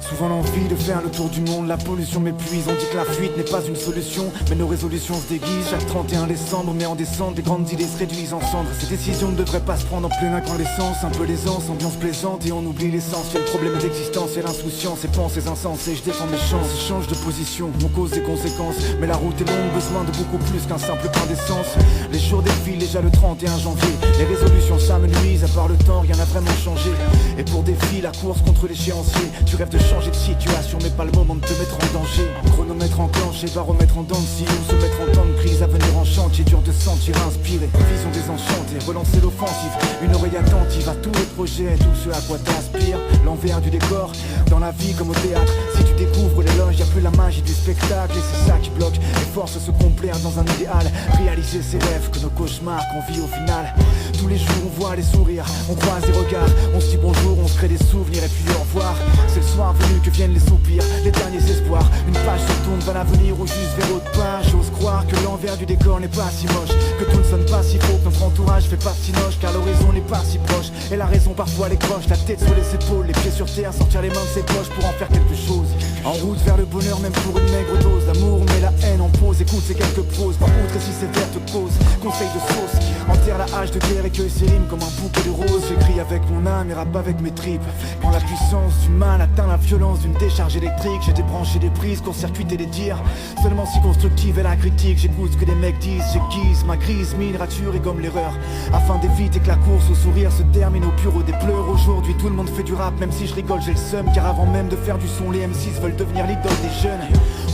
Souvent l'envie de faire le tour du monde, la pollution m'épuise. On dit que la fuite n'est pas une solution, mais nos résolutions se déguisent. Chaque 31 décembre, mais en descente, les grandes idées se réduisent en cendres. Ces décisions ne devraient pas se prendre en pleine incandescence. Un peu l'aisance, ambiance plaisante, et on oublie l'essentiel. Problème d'existence et l'insouciance, et pensées insensées. Je défends mes chances, je change de position, on cause des conséquences. Mais la route est longue, besoin de beaucoup plus qu'un simple pain d'essence. Les jours défilent déjà le 31 janvier. Les résolutions s'amenuisent, à part le temps, rien n'a vraiment changé. Et pour défi, la course contre l'échéancier. Tu rêves de changer de situation, mais pas le moment de te mettre en danger. Chronomètre enclenché, va remettre en dents de scie, ou se mettre en temps de crise, à venir en chantier, dur de sentir inspiré. Vision désenchantée, relancer l'offensive, une oreille attentive à tous les projets, tout ce à quoi t'inspires. L'envers du décor, dans la vie comme au théâtre. Si tu découvres l'éloge, y'a plus la magie du spectacle, et c'est ça qui bloque. Les forces se complaire dans un idéal, réaliser ses rêves, que nos cauchemars qu'on vit au final. Tous les jours on voit les sourires, on croise des regards, on se dit bonjour, on se crée des souvenirs et puis au revoir. C'est le soir venu que viennent les soupirs, les derniers espoirs. Une page se tourne vers l'avenir ou juste vers autre page. J'ose croire que l'envers du décor n'est pas si moche, que tout ne sonne pas si faux, que notre entourage fait pas si noche, car l'horizon n'est pas si proche. Et la raison parfois les croche, la tête sur les épaules, les pieds sur terre, sortir les mains de ses poches pour en faire quelque chose. En route vers le bonheur même pour une maigre dose d'amour, mais la haine en pause, écoute ces quelques proses, pas outre si c'est verte cause, conseil de sauce, enterre la hache de guerre et cueille ses rimes comme un bouquet de roses. J'écris avec mon âme et rappe avec mes tripes. Quand la puissance du mal atteint la violence d'une décharge électrique, j'ai débranché des prises, court-circuité les dires. Seulement si constructive est la critique, j'écoute ce que les mecs disent, j'aiguise ma grise mine, rature et gomme l'erreur, afin d'éviter que la course au sourire se termine au bureau des pleurs. Aujourd'hui tout le monde fait du rap, même si je rigole j'ai le seum, car avant même de faire du son, les M6 veulent devenir l'idole des jeunes.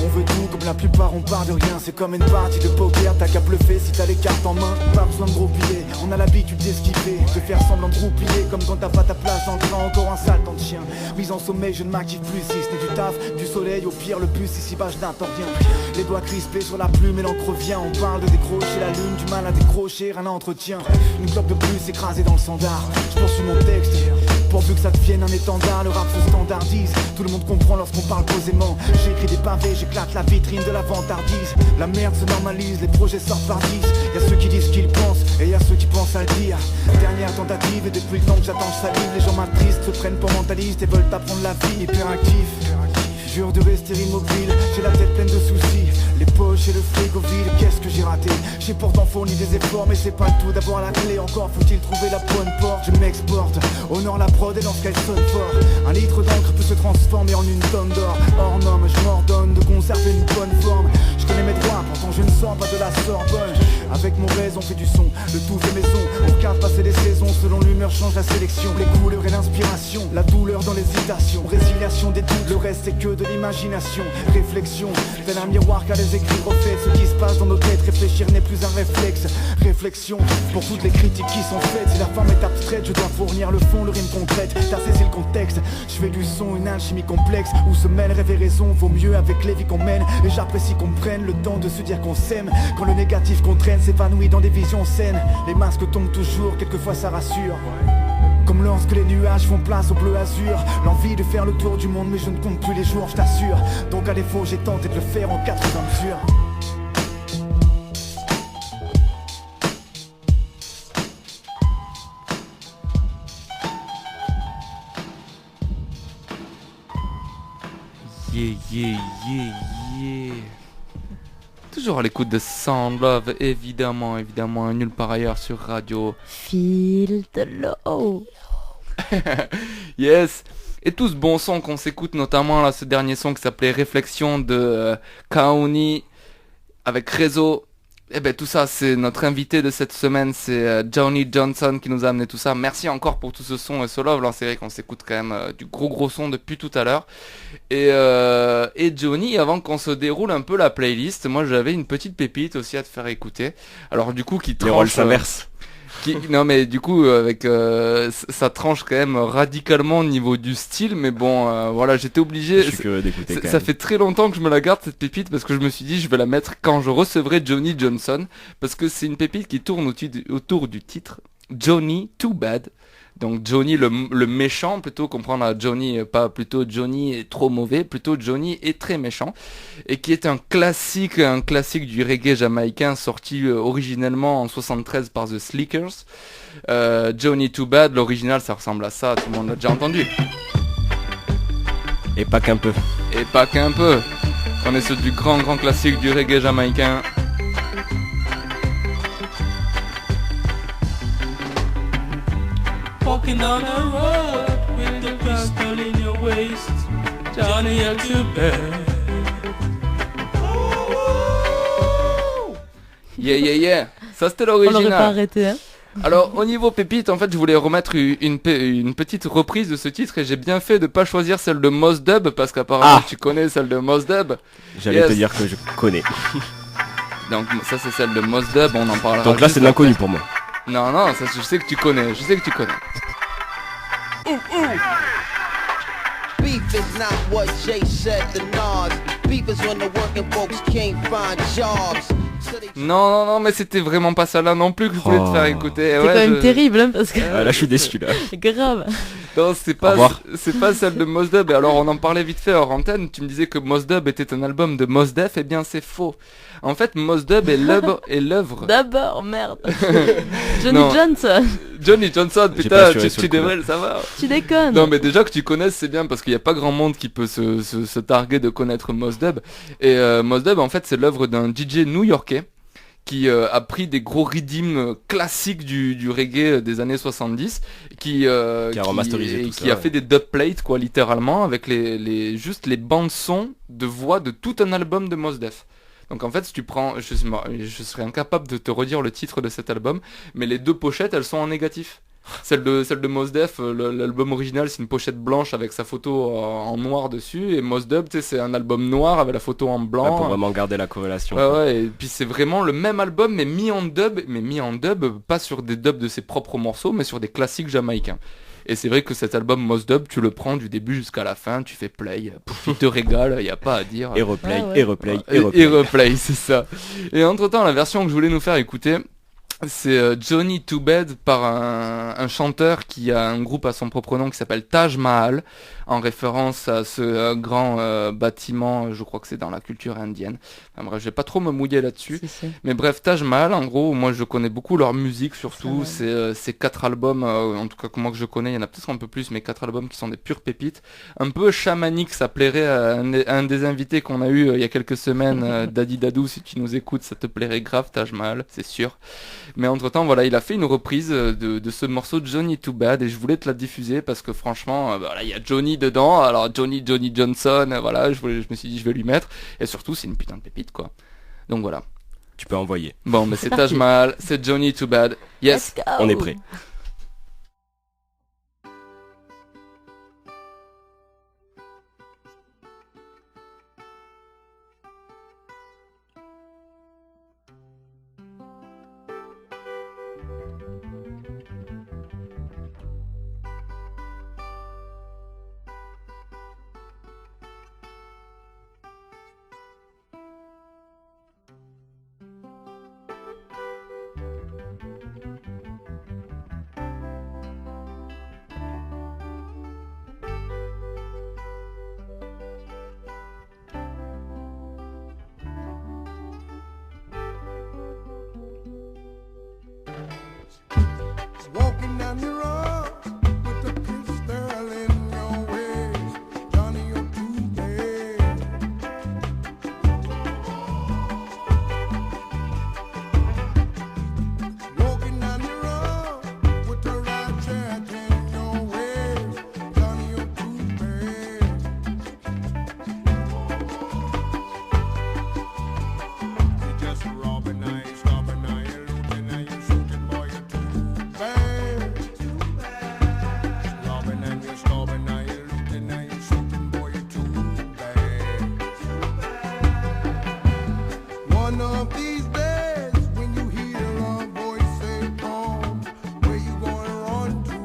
On veut tout, comme la plupart on part de rien, c'est comme une partie de poker, t'as qu'à bluffer si t'as les cartes en main. Pas besoin de gros billets, on a l'habitude d'esquiver, de faire semblant de roupiller, comme quand t'as pas ta place dans le train, encore un sale temps de chien. Mise en sommeil, je ne m'active plus, si ce n'est du taf, du soleil, au pire le bus, ici bas je n'attends rien. Les doigts crispés sur la plume et l'encre vient, on parle de décrocher la lune, du mal à décrocher, un entretien. Une clope de plus écrasée dans le standard, je poursuis mon texte, pourvu que ça devienne un étendard, le rap se standardise, tout le monde comprend lorsqu'on parle posément. J'écris des pavés, j'éclate la vitrine de la vantardise. La merde se normalise, les projets sortent par 10. Y'a ceux qui disent ce qu'ils pensent, et y'a ceux qui pensent à le dire. Dernière tentative, et depuis le temps que j'attends je salive. Les gens m'attristent, se prennent pour mentalistes et veulent apprendre la vie. Hyperactif, dur de rester immobile, j'ai la tête pleine de soucis, les poches et le frigo vide, qu'est-ce que j'ai raté? J'ai pourtant fourni des efforts, mais c'est pas le tout d'avoir la clé, encore faut-il trouver la bonne porte. Je m'exporte, honore la prod et lorsqu'elle sonne fort, un litre d'encre peut se transformer en une tonne d'or. Hors norme, je m'ordonne de conserver une bonne forme. Je connais mes droits, pourtant je ne sors pas de la Sorbonne. Avec mon raisin on fait du son, de tout fait maison. On regarde passer les saisons, selon l'humeur change la sélection. Les couleurs et l'inspiration, la douleur dans l'hésitation, résiliation des doutes, le reste c'est que de l'imagination. Réflexion, tel un miroir car les écrits reflètent ce qui se passe dans nos têtes. Réfléchir n'est plus un réflexe. Réflexion, pour toutes les critiques qui sont faites. Si la forme est abstraite, je dois fournir le fond, le rime concrète. T'as saisi le contexte, je fais du son, une alchimie complexe où se mêlent rêve et raison. Vaut mieux avec les vies qu'on mène, et j'apprécie qu'on prenne le temps de se dire qu'on s'aime. Quand le négatif qu'on traîne s'évanouit dans des visions saines. Les masques tombent toujours, quelquefois ça rassure. Comme lorsque les nuages font place au bleu azur. L'envie de faire le tour du monde, mais je ne compte plus les jours, je t'assure. Donc à défaut j'ai tenté de le faire en 4 mesures. Yeah, yeah, yeah, yeah. Toujours à l'écoute de Sound Love, évidemment, nulle part ailleurs sur radio. Feel the low. Yes. Et tout ce bon son qu'on s'écoute, notamment là, ce dernier son qui s'appelait Réflexion de Kaoni avec Réseau. Eh ben tout ça, c'est notre invité de cette semaine, c'est Johnny Johnson qui nous a amené tout ça. Merci encore pour tout ce son et ce love. Là, c'est vrai qu'on s'écoute quand même du gros son depuis tout à l'heure. Et Johnny, avant qu'on se déroule un peu la playlist, moi j'avais une petite pépite aussi à te faire écouter. Alors du coup, qui tranche... Les rôles s'inversent. Non mais du coup avec ça tranche quand même radicalement au niveau du style, mais bon voilà, j'étais obligé. Je suis curieux d'écouter. Ça fait très longtemps que je me la garde cette pépite, parce que je me suis dit je vais la mettre quand je recevrai Johnny Johnson, parce que c'est une pépite qui tourne autour du titre Johnny Too Bad. Donc Johnny le méchant, plutôt comprendre à Johnny, pas plutôt Johnny est trop mauvais, plutôt Johnny est très méchant, et qui est un classique du reggae jamaïcain sorti originellement en 73 par The Slickers. Johnny Too Bad, l'original ça ressemble à ça, tout le monde l'a déjà entendu. Et pas qu'un peu. On est sur du grand classique du reggae jamaïcain. Walking down the road with the pistol in your waist, Johnny, you're too bad. Yeah. Ça c'était On l'original. l'aurait pas arrêté, hein. Alors au niveau pépite, en fait je voulais remettre une petite reprise de ce titre, et j'ai bien fait de pas choisir celle de Mos Dub, parce qu'apparemment tu connais celle de Mos Dub. J'allais te dire que je connais. Donc ça c'est celle de Mos Dub, on en parlera. Donc là c'est de l'inconnu pour moi. Non, ça je sais que tu connais, Beef is not what Jay said to Nas. Beef is when the working folks can't find jobs. Non, mais c'était vraiment pas ça là non plus que je voulais te faire écouter. C'est quand même terrible, hein, parce que... là je suis déçu là. Grave. Non, c'est pas celle de Mos Dub. Et alors, on en parlait vite fait hors antenne. Tu me disais que Mos Dub était un album de Mos Def. Eh bien, c'est faux. En fait, Mos Dub est l'œuvre. D'abord, merde. Johnson. Johnny Johnson, putain, tu devrais le savoir. Tu déconnes. Non, mais déjà que tu connaisses, c'est bien parce qu'il n'y a pas grand monde qui peut se targuer de connaître Mos Dub. Et Mos Dub, en fait, c'est l'œuvre d'un DJ new-yorkais qui a pris des gros rythms classiques du reggae des années 70, qui a remasterisé tout ça, qui a fait des dubplates, quoi, littéralement, avec juste les bandes son de voix de tout un album de Mos Def. Donc en fait, si tu prends, je serais incapable de te redire le titre de cet album, mais les 2 pochettes, elles sont en négatif. Celle de Mos Def, l'album original, c'est une pochette blanche avec sa photo en noir dessus, et Mos Dub, tu sais, c'est un album noir avec la photo en blanc. Ouais, pour vraiment garder la corrélation. Ouais, et puis c'est vraiment le même album, mais mis en dub, pas sur des dubs de ses propres morceaux, mais sur des classiques jamaïcains. Et c'est vrai que cet album Mos Dub, tu le prends du début jusqu'à la fin, tu fais play, tu te régales, y a pas à dire. Et replay, et replay, c'est ça. Et entre-temps, la version que je voulais nous faire écouter, c'est Johnny Too Bad par un chanteur qui a un groupe à son propre nom qui s'appelle Taj Mahal, en référence à ce grand bâtiment, je crois que c'est dans la culture indienne. Enfin, bref, je vais pas trop me mouiller là-dessus. Si. Mais bref, Taj Mahal, en gros, moi je connais beaucoup leur musique surtout. C'est 4 albums, en tout cas que moi que je connais, il y en a peut-être un peu plus, mais 4 albums qui sont des pures pépites. Un peu chamanique, ça plairait à un des invités qu'on a eu il y a quelques semaines, Daddy Dadou, si tu nous écoutes, ça te plairait grave, Taj Mahal, c'est sûr. Mais entre-temps, voilà, il a fait une reprise de ce morceau de Johnny Too Bad et je voulais te la diffuser parce que franchement, voilà, il y a Johnny dedans, alors Johnny Johnson, voilà, je me suis dit je vais lui mettre et surtout c'est une putain de pépite quoi. Donc voilà. Tu peux envoyer. Bon, mais c'est Taj Mahal, c'est Johnny Too Bad. Yes, on est prêt. Walking down the road with a pistol in your waist, Johnny, you're too bad. Walking down the road with a ratchet in your waist, Johnny, you're too bad. You just robbing eyes, stopping eyes, looting eyes, shooting boy, you're too bad. One of these days, when you hear a voice say, "Come," where you gonna run to?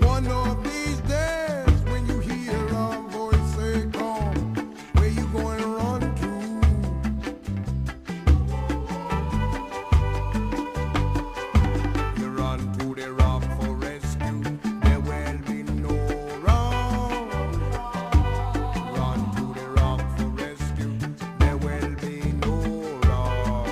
One of these days, when you hear a voice say, "Come," where you gonna run to? You run to the rock for rescue. There will be no wrong. Run to the rock for rescue. There will be no wrong.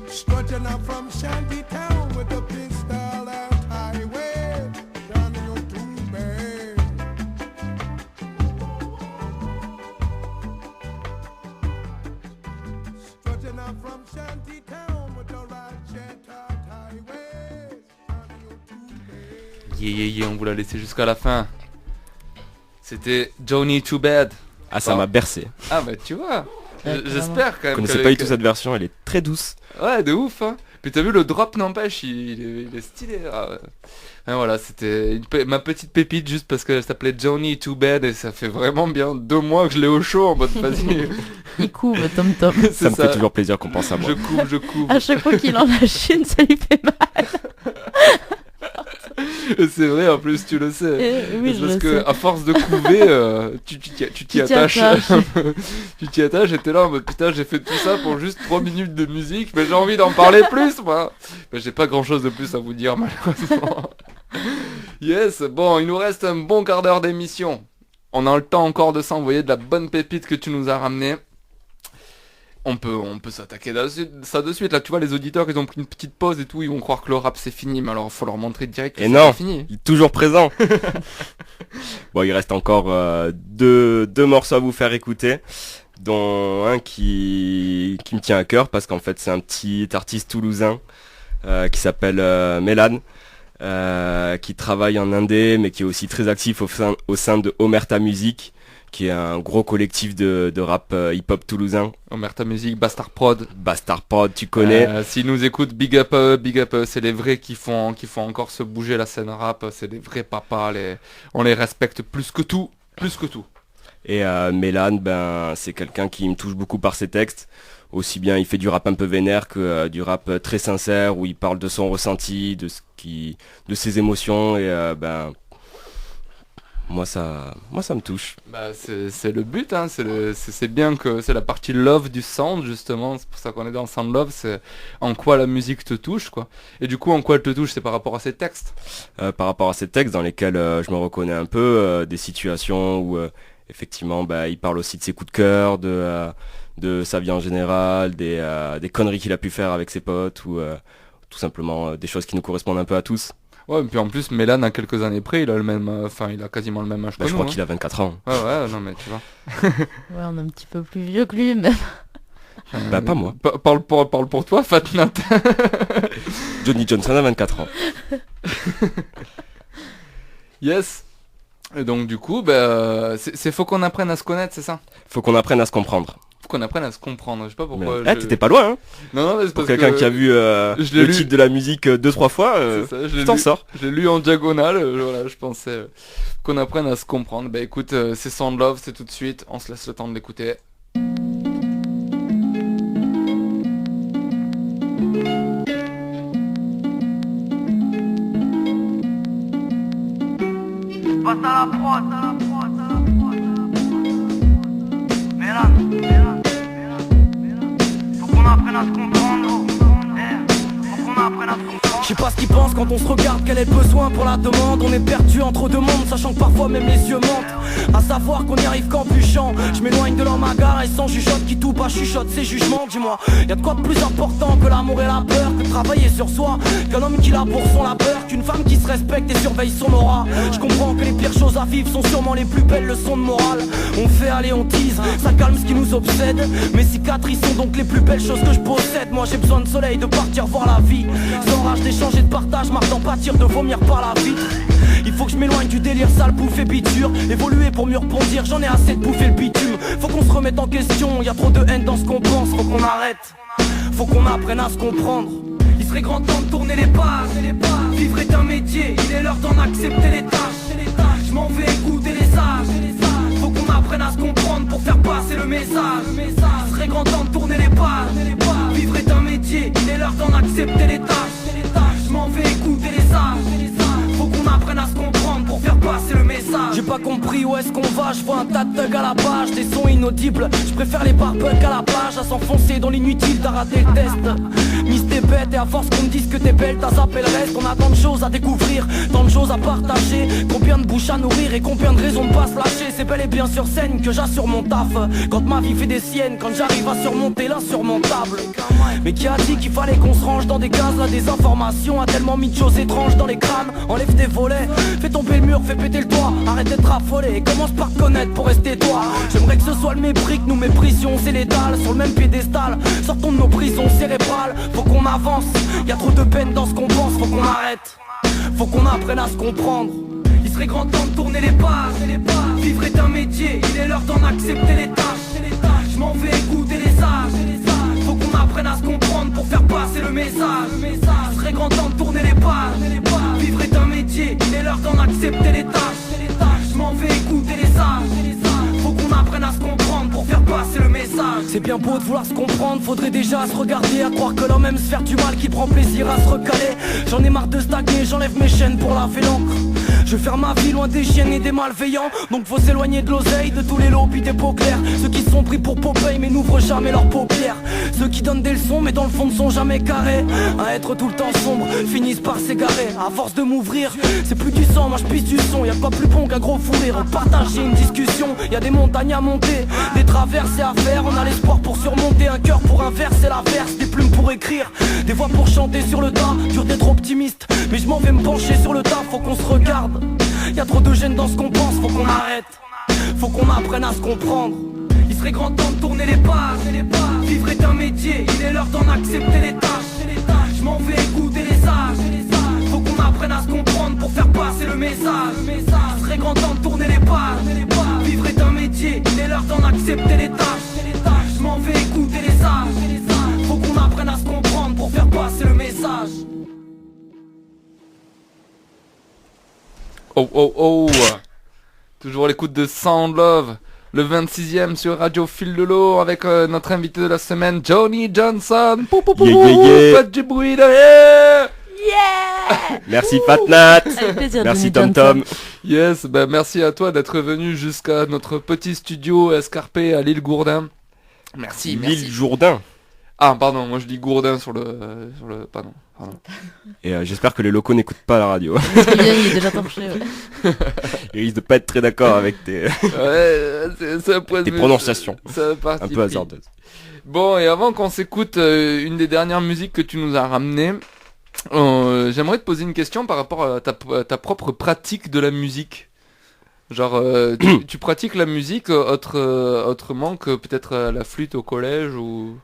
Strutting up from Shanty Town with a pistol at highway, Johnny, you're too bad. Strutting up from Shanty Town with a ratchet at highway, Johnny, you're too bad. on vous l'a laissé jusqu'à la fin. C'était Johnny Too Bad. Ah, ça m'a bercé. Ah bah tu vois, j'espère quand même. Je connaissais pas du tout cette version, elle est très douce. Ouais, de ouf hein. Puis t'as vu le drop, n'empêche, il est stylé. Ah, ouais. Et voilà, c'était ma petite pépite juste parce qu'elle s'appelait Johnny Too Bad et ça fait vraiment bien 2 mois que je l'ai au chaud en mode vas-y. Il couve, Tom Tom. Ça me fait toujours plaisir qu'on pense à moi. Je couve. À chaque fois qu'il en lâche une, ça lui fait mal. C'est vrai, en plus tu le sais. Oui, c'est parce que à force de couver, tu t'y attaches. Tu t'y attaches et t'es là en mode putain, j'ai fait tout ça pour juste 3 minutes de musique, mais j'ai envie d'en parler plus moi. Mais j'ai pas grand chose de plus à vous dire malheureusement. Yes, bon, il nous reste un bon quart d'heure d'émission. On a le temps encore de s'envoyer de la bonne pépite que tu nous as ramenée. On peut s'attaquer ça de suite. Là, tu vois, les auditeurs, ils ont pris une petite pause et tout, ils vont croire que le rap c'est fini, mais alors il faut leur montrer direct que c'est pas fini. Il est toujours présent. Bon, il reste encore 2 morceaux à vous faire écouter, dont un qui me tient à cœur parce qu'en fait c'est un petit artiste toulousain qui s'appelle Mélan, qui travaille en indé, mais qui est aussi très actif au sein de Omerta Music, qui est un gros collectif de rap hip-hop toulousain. Omerta Music, Bastard Prod. Bastard Prod, tu connais. S'ils nous écoutent, big up, c'est les vrais qui font encore se bouger la scène rap, c'est des vrais papas, on les respecte plus que tout. Et Mélan, c'est quelqu'un qui me touche beaucoup par ses textes. Aussi bien il fait du rap un peu vénère que du rap très sincère, où il parle de son ressenti, de ses émotions, et moi ça me touche. Bah c'est le but hein, c'est bien que c'est la partie love du sound justement, c'est pour ça qu'on est dans Sound Love, c'est en quoi la musique te touche quoi. Et du coup en quoi elle te touche, c'est par rapport à ces textes. Par rapport à ces textes dans lesquels je me reconnais un peu, des situations où effectivement il parle aussi de ses coups de cœur, de sa vie en général, des conneries qu'il a pu faire avec ses potes, ou tout simplement des choses qui nous correspondent un peu à tous. Ouais, et puis en plus, Mélan, à quelques années près, il a quasiment le même âge que nous. Je crois qu'il a 24 ans. Ouais, non mais tu vois. Ouais, on est un petit peu plus vieux que lui, même. Pas moi. Parle pour toi, Fatnat. Johnny Johnson a 24 ans. Yes. Et donc du coup, faut qu'on apprenne à se connaître, c'est ça ? Faut qu'on apprenne à se comprendre. Faut qu'on apprenne à se comprendre, je sais pas pourquoi. T'étais pas loin hein. Non, mais c'est pour quelqu'un qui a vu le titre de la musique 2-3 fois, tu t'en sors. Je l'ai lu en diagonale, voilà, je pensais qu'on apprenne à se comprendre. Bah écoute, c'est Sound Love, c'est tout de suite, on se laisse le temps de l'écouter. Passe à la prod, faut qu'on apprenne à se comprendre, faut qu'on apprenne à se comprendre. Je sais pas ce qu'ils pensent quand on se regarde, quel est le besoin pour la demande. On est perdu entre deux mondes, sachant que parfois même les yeux mentent. À savoir qu'on y arrive qu'en bûchant. Je m'éloigne de leur magare et sans chuchote qui tout pas chuchote ses jugements. Dis-moi, y'a de quoi de plus important que l'amour et la peur, que travailler sur soi, qu'un homme qui laboure son labeur, qu'une femme qui se respecte et surveille son aura. Je comprends que les pires choses à vivre sont sûrement les plus belles leçons de morale. On fait aller, on tease, ça calme ce qui nous obsède. Mes cicatrices sont donc les plus belles choses que je possède. Moi j'ai besoin de soleil, de partir voir la vie, sans rage d'échanger de partage, marre d'en pâtir, de vomir par la vitre. Il faut que je m'éloigne du délire sale, bouffer biture, évoluer pour mieux rebondir, j'en ai assez de bouffer le bitume. Faut qu'on se remette en question, y a trop de haine dans ce qu'on pense, faut qu'on arrête, faut qu'on apprenne à se comprendre. Il serait grand temps de tourner les pages, vivre est un métier, il est l'heure d'en accepter les tâches. Je m'en vais écouter les sages, faut qu'on apprenne à se comprendre pour faire passer le message. Il serait grand temps de tourner les pages, vivre est un métier, il est l'heure d'en accepter les tâches. Je m'en vais écouter les sages, faut qu'on apprenne à se comprendre pour faire passer le message. J'ai pas compris où est-ce qu'on va, je vois un tas de thugs à la page, des sons inaudibles. Je préfère les barbucks à la plage, à s'enfoncer dans l'inutile, t'as raté le test. Mise t'es bête et à force qu'on me dise que t'es belle, t'as zappé le reste. On a tant de choses à découvrir, tant de choses à partager, combien de bouches à nourrir et combien de raisons de pas se lâcher. C'est bel et bien sur scène que j'assure mon taf, quand ma vie fait des siennes, quand j'arrive à surmonter l'insurmontable. Mais qui a dit qu'il fallait qu'on se range dans des cases, là des informations a tellement mis de choses étranges dans les crânes. Enlève tes volets, fais tomber le mur, fais péter le toit, arrête d'être affolé et commence par te connaître pour rester toi. J'aimerais que ce soit le mépris, que nous méprisions, c'est l'étal sur le même piédestal. Sortons de nos prisons cérébrales, faut qu'on avance, y a trop de peine dans ce qu'on pense, faut qu'on arrête. faut qu'on apprenne à se comprendre. Il serait grand temps de tourner les pages. Vivre est un métier, il est l'heure d'en accepter les tâches. Je m'en vais écouter les sages. Faut qu'on apprenne à se comprendre pour faire passer le message. Il serait grand temps de tourner les pages. Vivre est un métier, il est l'heure d'en accepter les tâches. Je m'en vais écouter les sages. Faut qu'on apprenne à se comprendre pour faire passer le message. C'est bien beau de vouloir se comprendre, faudrait déjà se regarder, à croire que l'homme aime se faire du mal, qui prend plaisir à se recaler. J'en ai marre de stagner, j'enlève mes chaînes pour laver l'encre. Je veux faire ma vie loin des chiens et des malveillants. Donc faut s'éloigner de l'oseille, de tous les lobbies des peaux claires. Ceux qui sont pris pour Popeye mais n'ouvrent jamais leurs paupières. Ceux qui donnent des leçons mais dans le fond ne sont jamais carrés. À être tout le temps sombre, finissent par s'égarer. À force de m'ouvrir, c'est plus du sang, moi je pisse du son. Y'a pas plus bon qu'un gros fou rire. Partager une discussion, y'a des montagnes à monter, des traversées à faire. On a l'espoir pour surmonter, un cœur pour inverser l'averse, des plumes pour écrire, des voix pour chanter sur le tas. Dur d'être optimiste, mais je m'en vais me pencher sur le tas. Faut qu'on se regarde. Y'a trop de gêne dans ce qu'on pense, faut qu'on arrête. Faut qu'on apprenne à se comprendre. Il serait grand temps de tourner les pages. Vivre est un métier, il est l'heure d'en accepter les tâches. Je m'en vais écouter les sages. Faut qu'on apprenne à se comprendre pour faire passer le message. Il serait grand temps de tourner les pages. Vivre est un métier, il est l'heure d'en accepter les tâches. Je m'en vais écouter les sages. Faut qu'on apprenne à se comprendre pour faire passer le message. Oh oh oh, toujours à l'écoute de Sound Love, le 26e sur Radio Fil de l'eau avec notre invité de la semaine, Johnny Johnson. Pou, pou, pou, faites du bruit derrière. Yeah. Merci Fatnat. Merci Tom Tom. Yes, ben merci à toi d'être venu jusqu'à notre petit studio escarpé à l'île Gourdin. Merci. L'île Jourdain. Ah pardon, moi je dis Gourdin sur le pardon. Et j'espère que les locaux n'écoutent pas la radio. Il est déjà torché, ouais. Ils risquent de pas être très d'accord avec tes, tes prononciations un peu hasardeuses. Bon, et avant qu'on s'écoute une des dernières musiques que tu nous as ramenées, j'aimerais te poser une question par rapport à ta propre pratique de la musique. Genre, tu pratiques la musique autrement que peut-être la flûte au collège ou...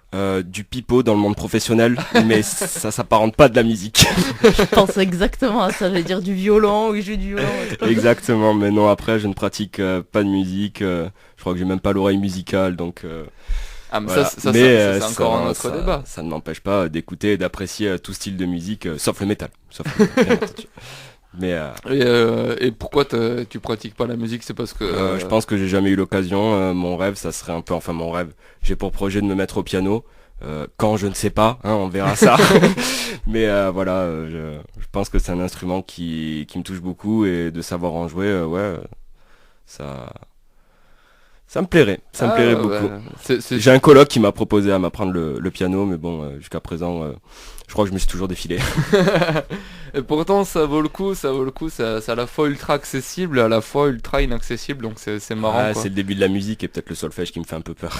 Du pipeau dans le monde professionnel, mais ça s'apparente pas de la musique. Je pense exactement à ça, j'allais dire du violon, oui, je joue du violon. Exactement, mais non, après je ne pratique pas de musique, je crois que j'ai même pas l'oreille musicale, donc... Ah mais voilà. ça c'est encore un autre débat. Ça ne m'empêche pas d'écouter et d'apprécier tout style de musique, sauf le métal. Mais et pourquoi tu pratiques pas la musique? C'est parce que je pense que j'ai jamais eu l'occasion. Mon rêve, ça serait un peu, enfin mon rêve, j'ai pour projet de me mettre au piano. Quand je ne sais pas, hein, on verra ça. Mais voilà, je pense que c'est un instrument qui me touche beaucoup et de savoir en jouer, ça me plairait, beaucoup. J'ai un coloc qui m'a proposé à m'apprendre le piano, mais bon, jusqu'à présent, je crois que je me suis toujours défilé. Et pourtant, ça vaut le coup, c'est à la fois ultra accessible, à la fois ultra inaccessible, donc c'est marrant. Ah, quoi. C'est le début de la musique et peut-être le solfège qui me fait un peu peur.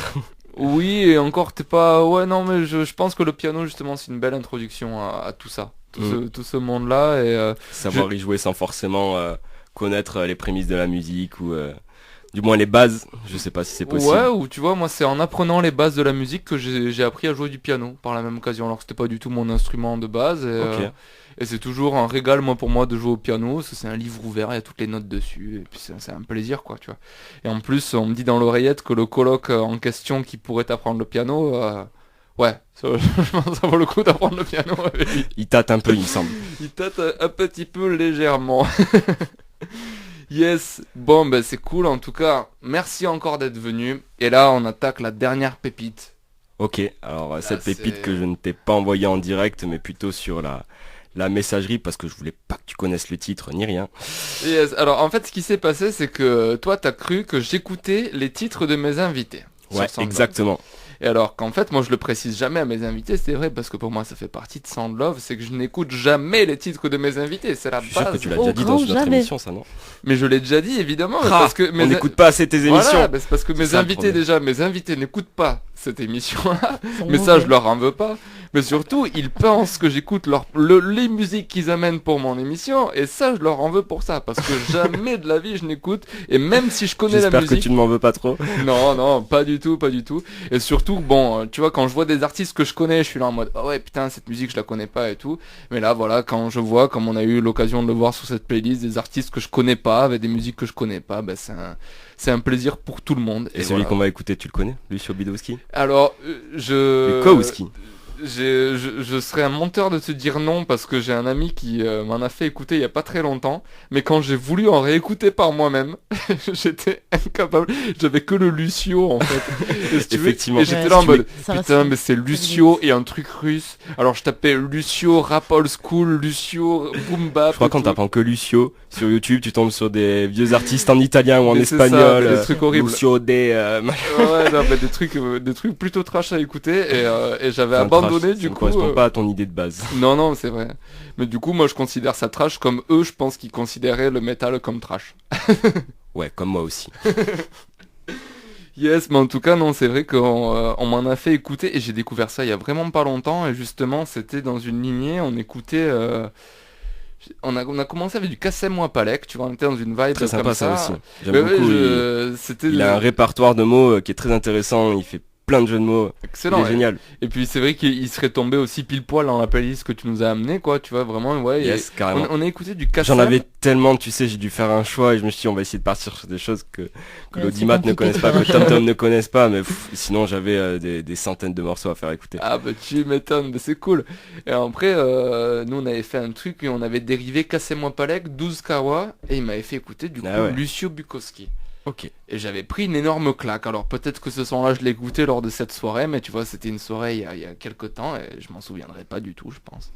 Oui, et encore, t'es pas... Ouais, non, mais je pense que le piano, justement, c'est une belle introduction à tout ça, tout ce monde-là. Et savoir y jouer sans forcément connaître les prémices de la musique ou... Du moins les bases, je sais pas si c'est possible. Ouais, ou tu vois, moi c'est en apprenant les bases de la musique que j'ai appris à jouer du piano par la même occasion, alors que c'était pas du tout mon instrument de base. Et c'est toujours un régal pour moi de jouer au piano, parce que c'est un livre ouvert, il y a toutes les notes dessus, et puis c'est un plaisir quoi, tu vois. Et en plus, on me dit dans l'oreillette que le coloc en question qui pourrait apprendre le piano, ouais, je pense que ça vaut le coup d'apprendre le piano. Il tâte un peu, il me semble. Il tâte un petit peu légèrement. Yes, bon ben c'est cool en tout cas, merci encore d'être venu. Et là on attaque la dernière pépite. Ok, alors cette pépite que je ne t'ai pas envoyée en direct mais plutôt sur la messagerie parce que je voulais pas que tu connaisses le titre ni rien. Yes, alors en fait ce qui s'est passé c'est que toi t'as cru que j'écoutais les titres de mes invités. Ouais, exactement. Et alors qu'en fait moi je le précise jamais à mes invités, c'est vrai parce que pour moi ça fait partie de Sound Love, c'est que je n'écoute jamais les titres de mes invités, c'est la base. Je suis sûr que tu l'as déjà dit dans une autre émission ça, non? Mais je l'ai déjà dit évidemment, parce que on n'écoute pas assez tes émissions. Voilà, c'est parce que mes invités n'écoutent pas cette émission-là, Sont mais ça mauvais. je leur en veux pas. Mais surtout, ils pensent que j'écoute les musiques qu'ils amènent pour mon émission, et ça je leur en veux pour ça, parce que jamais de la vie je n'écoute, et même si je connais la J'espère musique... que tu ne m'en veux pas trop. Non, pas du tout. Et surtout, bon, tu vois, quand je vois des artistes que je connais, je suis là en mode, ah ouais, putain, cette musique, je la connais pas et tout. Mais là, voilà, quand je vois, comme on a eu l'occasion de le voir sur cette playlist, des artistes que je connais pas, avec des musiques que je connais pas, ben c'est un plaisir pour tout le monde. Et celui voilà. qu'on va écouter, tu le connais, Lucio Bidowski? Alors, Bukowski. Je serais un menteur de te dire non parce que j'ai un ami qui m'en a fait écouter il y a pas très longtemps, mais quand j'ai voulu en réécouter par moi-même, j'étais incapable, j'avais que le Lucio en fait. Et si tu veux, Effectivement. et j'étais Ouais, là en mode ça putain reste- mais c'est Lucio et un truc russe. Alors je tapais Lucio rap old school, Lucio boom bap. Je crois qu'en tapant que Lucio sur YouTube, tu tombes sur des vieux artistes en italien ou en Mais c'est ça, espagnol. des trucs horribles. Lucio des... Ouais, non, mais des trucs plutôt trash à écouter et j'avais abandonné du coup. Ça ne correspond pas à ton idée de base. Non, c'est vrai. Mais du coup, moi, je considère ça trash comme eux, je pense qu'ils considéraient le métal comme trash. Ouais, comme moi aussi. Yes, mais en tout cas, non, c'est vrai qu'on m'en a fait écouter et j'ai découvert ça il y a vraiment pas longtemps et justement, c'était dans une lignée, on écoutait... On a commencé avec du Kassem Wapalek, tu vois, on était dans une vibe Très sympa comme ça ça. aussi. J'aime Ouais, beaucoup. c'était Il a un répertoire de mots qui est très intéressant. Il fait plein de jeux de mots. excellent. Il est Ouais. génial. Et puis c'est vrai qu'il serait tombé aussi pile poil dans la playlist que tu nous as amené, quoi, tu vois, vraiment, ouais. Yes, carrément. On a écouté du Kassem. J'en avais tellement, tu sais, j'ai dû faire un choix et je me suis dit on va essayer de partir sur des choses que Ouais, l'audimat c'est ne compliqué connaissent de pas, faire que un choix. TomTom ne connaissent pas, mais sinon j'avais des centaines de morceaux à faire écouter. Ah bah tu m'étonnes, mais c'est cool. Et après, nous on avait fait un truc et on avait dérivé Kassem Wapalek, 12 Kawa, et il m'avait fait écouter du coup Ah ouais. Lucio Bukowski. Ok. Et j'avais pris une énorme claque. Alors peut-être que ce son-là je l'ai goûté lors de cette soirée, mais tu vois c'était une soirée il y a quelques temps et je m'en souviendrai pas du tout je pense.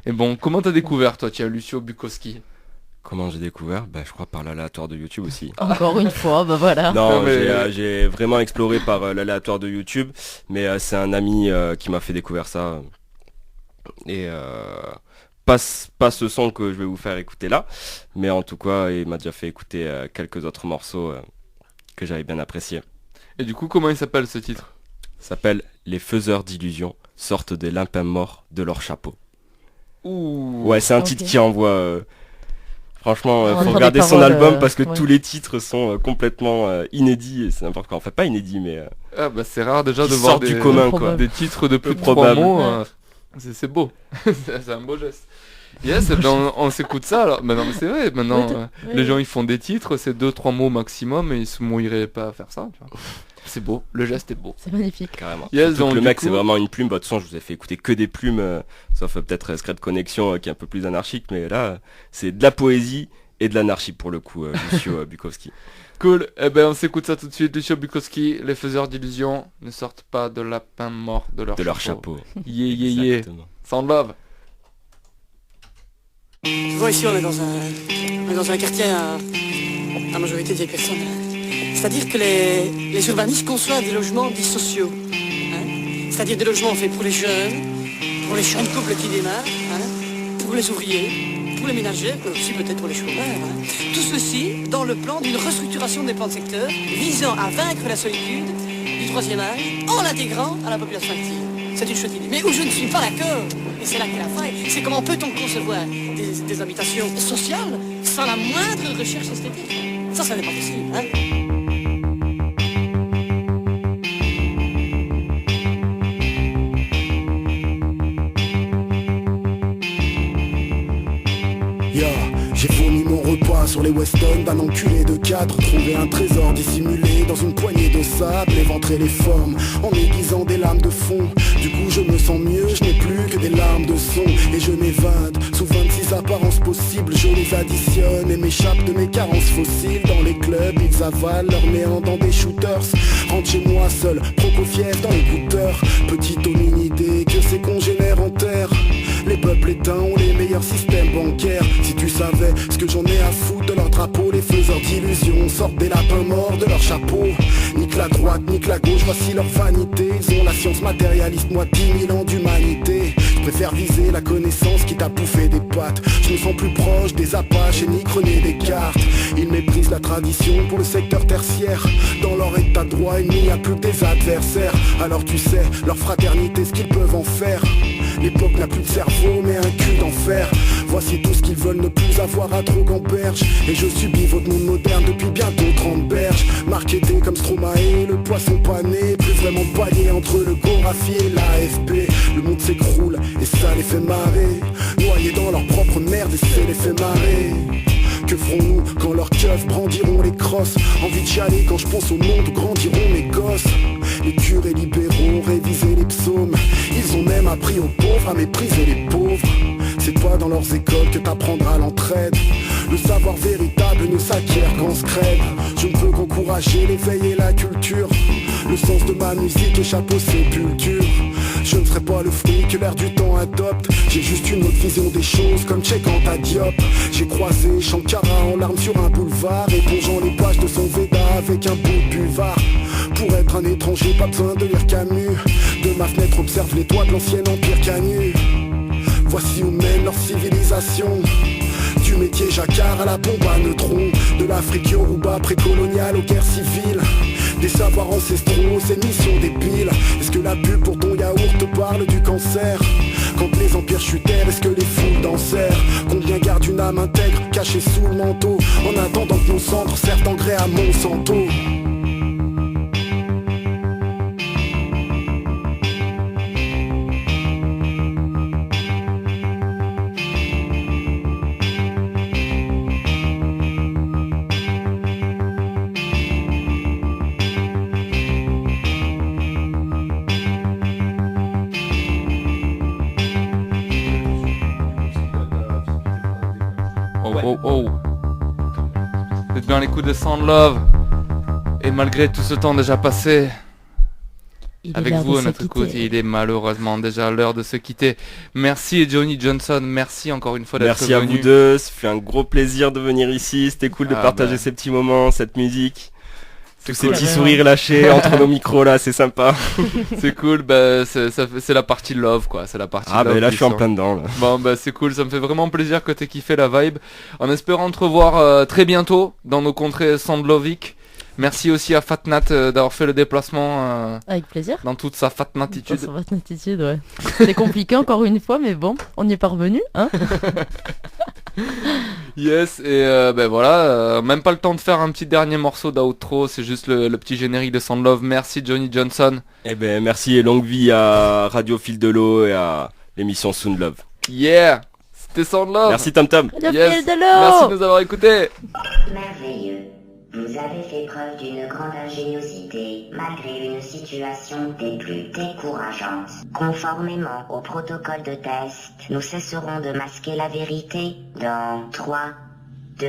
Et bon, comment t'as découvert toi, tiens, Lucio Bukowski? Comment j'ai découvert? Bah je crois par l'aléatoire de YouTube aussi. Encore une fois, bah voilà. Non, Non, mais- j'ai vraiment exploré par l'aléatoire de YouTube, mais c'est un ami qui m'a fait découvrir ça. Et pas ce son que je vais vous faire écouter là, mais en tout cas, il m'a déjà fait écouter quelques autres morceaux que j'avais bien appréciés. Et du coup, comment il s'appelle ce titre? Ça s'appelle Les faiseurs d'illusions sortent des lapins morts de leur chapeau. Ouh. Ouais, c'est un Ok. titre qui envoie... Franchement, On faut entend regarder des son paroles, album parce que ouais. tous les titres sont complètement inédits et c'est n'importe quoi. Enfin, pas inédits, mais Ah bah c'est rare déjà qui de voir sortent du commun, Peu quoi. des titres de plus de Probable. 3 mots. Ouais. C'est beau. C'est un beau geste. Yes, et ben on s'écoute ça alors. Mais non, mais c'est vrai, maintenant Oui, les oui. gens ils font des titres, c'est 2-3 mots maximum et ils se mouilleraient pas à faire ça, tu vois. C'est beau, le geste est beau. C'est magnifique. Carrément. Yes, Surtout donc, que le du mec coup- c'est vraiment une plume. Bah, de toute façon je vous ai fait écouter que des plumes, sauf peut-être Secret Connection qui est un peu plus anarchique, mais là c'est de la poésie et de l'anarchie pour le coup, Lucio Bukowski. Cool, et ben on s'écoute ça tout de suite. Lucio Bukowski, les faiseurs d'illusions ne sortent pas de lapins morts de leur De leur chapeau. chapeau. Yeah. Exactement. Sound love. Tu vois, ici, on est dans un quartier à majorité de vieilles personnes. C'est-à-dire que les urbanistes conçoivent des logements dits sociaux. Hein. C'est-à-dire des logements faits pour les jeunes couples qui démarrent, hein, pour les ouvriers, pour les ménagères, mais aussi peut-être pour les chômeurs. Hein. Tout ceci dans le plan d'une restructuration des plans de secteur visant à vaincre la solitude du troisième âge en l'intégrant à la population active. C'est une chouette idée. Mais où je ne suis pas d'accord, et c'est là qu'est la faille, c'est comment peut-on concevoir des habitations sociales sans la moindre recherche esthétique. Ça n'est pas possible. Hein. Yeah, j'ai fourni mon repas sur les Weston d'un enculé de 4. Trouvé un trésor dissimulé dans une poignée de sable. Éventrer les formes en aiguisant des lames de fond. Du coup je me sens mieux, je n'ai plus que des larmes de son. Et je m'évade sous 26 apparences possibles. Je les additionne et m'échappe de mes carences fossiles. Dans les clubs ils avalent leur néant dans des shooters. Rentre chez moi seul, Prokofiev dans l'écouteur. Petite hominidé que ces congénères enterrent. Les peuples éteints ont les meilleurs systèmes bancaires. Si tu savais ce que j'en ai à foutre de leur drapeau, les faiseurs d'illusions sortent des lapins morts de leur chapeau. Nique la droite, nique la gauche, voici leur vanité. Ils ont la science matérialiste, moi 10 000 ans d'humanité. Je préfère viser la connaissance qui t'a bouffé des pattes. Je me sens plus proche des Apaches et ni René Descartes. Ils méprisent la tradition pour le secteur tertiaire. Dans leur état de droit, il n'y a plus que des adversaires. Alors tu sais, leur fraternité, ce qu'ils peuvent en faire. L'époque n'a plus de cerveau mais un cul d'enfer. Voici tout ce qu'ils veulent ne plus avoir à Drogue-en-Berge. Et je subis votre monde moderne depuis bientôt 30 berges. Marketé comme Stromae, le poisson pané. Plus vraiment de palier entre le Gorafi et l'AFP. Le monde s'écroule et ça les fait marrer. Noyés dans leur propre merde et c'est les fait marrer. Que ferons-nous quand leurs keufs brandiront les crosses? Envie de chialer quand je pense au monde où grandiront mes gosses. Les curés libéraux réviser les psaumes. Ils ont même appris aux pauvres à mépriser les pauvres. C'est pas dans leurs écoles que t'apprendras l'entraide. Le savoir véritable ne s'acquiert qu'en scred. Je ne peux qu'encourager l'éveil et la culture. Le sens de ma musique échappe aux sépultures. Je ne serai pas le fruit que l'air du temps adopte. J'ai juste une autre vision des choses comme Cheikh Anta Diop. J'ai croisé Shankara en larmes sur un boulevard, épongeant les pages de son Veda avec un bout de buvard. Pour être un étranger, pas besoin de lire Camus. De ma fenêtre observe les toits de l'ancien empire Canu. Voici où mène leur civilisation. Du métier jacquard à la bombe à neutrons. De l'Afrique Yoruba précoloniale aux guerres civiles. Des savoirs ancestraux, ces missions débiles. Est-ce que la pub pour ton yaourt te parle du cancer? Quand les empires chutèrent, est-ce que les foules dansèrent? Combien gardent une âme intègre cachée sous le manteau, en attendant que nos cendres servent d'engrais à Monsanto? Oh. Vous êtes bien à l'écoute de Sound Love. Et malgré tout ce temps déjà passé avec vous à notre écoute, il est malheureusement déjà l'heure de se quitter. Merci Johnny Johnson, merci encore une fois d'être venu. Merci à vous deux, ça fait un gros plaisir de venir ici. C'était cool de partager ces petits moments, cette musique. Tous ces petits sourires lâchés entre nos micros là, c'est sympa. C'est cool, c'est la partie love quoi, c'est la partie love. Là je suis en plein dedans là. Bon c'est cool, ça me fait vraiment plaisir que t'aies kiffé la vibe. En espérant te revoir très bientôt dans nos contrées Soundloviques. Merci aussi à Fatnat d'avoir fait le déplacement avec plaisir. Dans toute sa fatnatitude. Dans sa fatnatitude, ouais. C'est compliqué encore une fois, mais bon, on y est parvenu, hein. Yes, et voilà, même pas le temps de faire un petit dernier morceau d'outro, c'est juste le petit générique de Sound Love. Merci Johnny Johnson. Merci et longue vie à Radio Fil de l'eau et à l'émission Sound Love. Yeah, c'était Sound Love. Merci Tom Tom. Yes. Fil de l'eau. Merci de nous avoir écoutés. Merveilleux. Vous avez fait preuve d'une grande ingéniosité, malgré une situation des plus décourageantes. Conformément au protocole de test, nous cesserons de masquer la vérité dans 3, 2...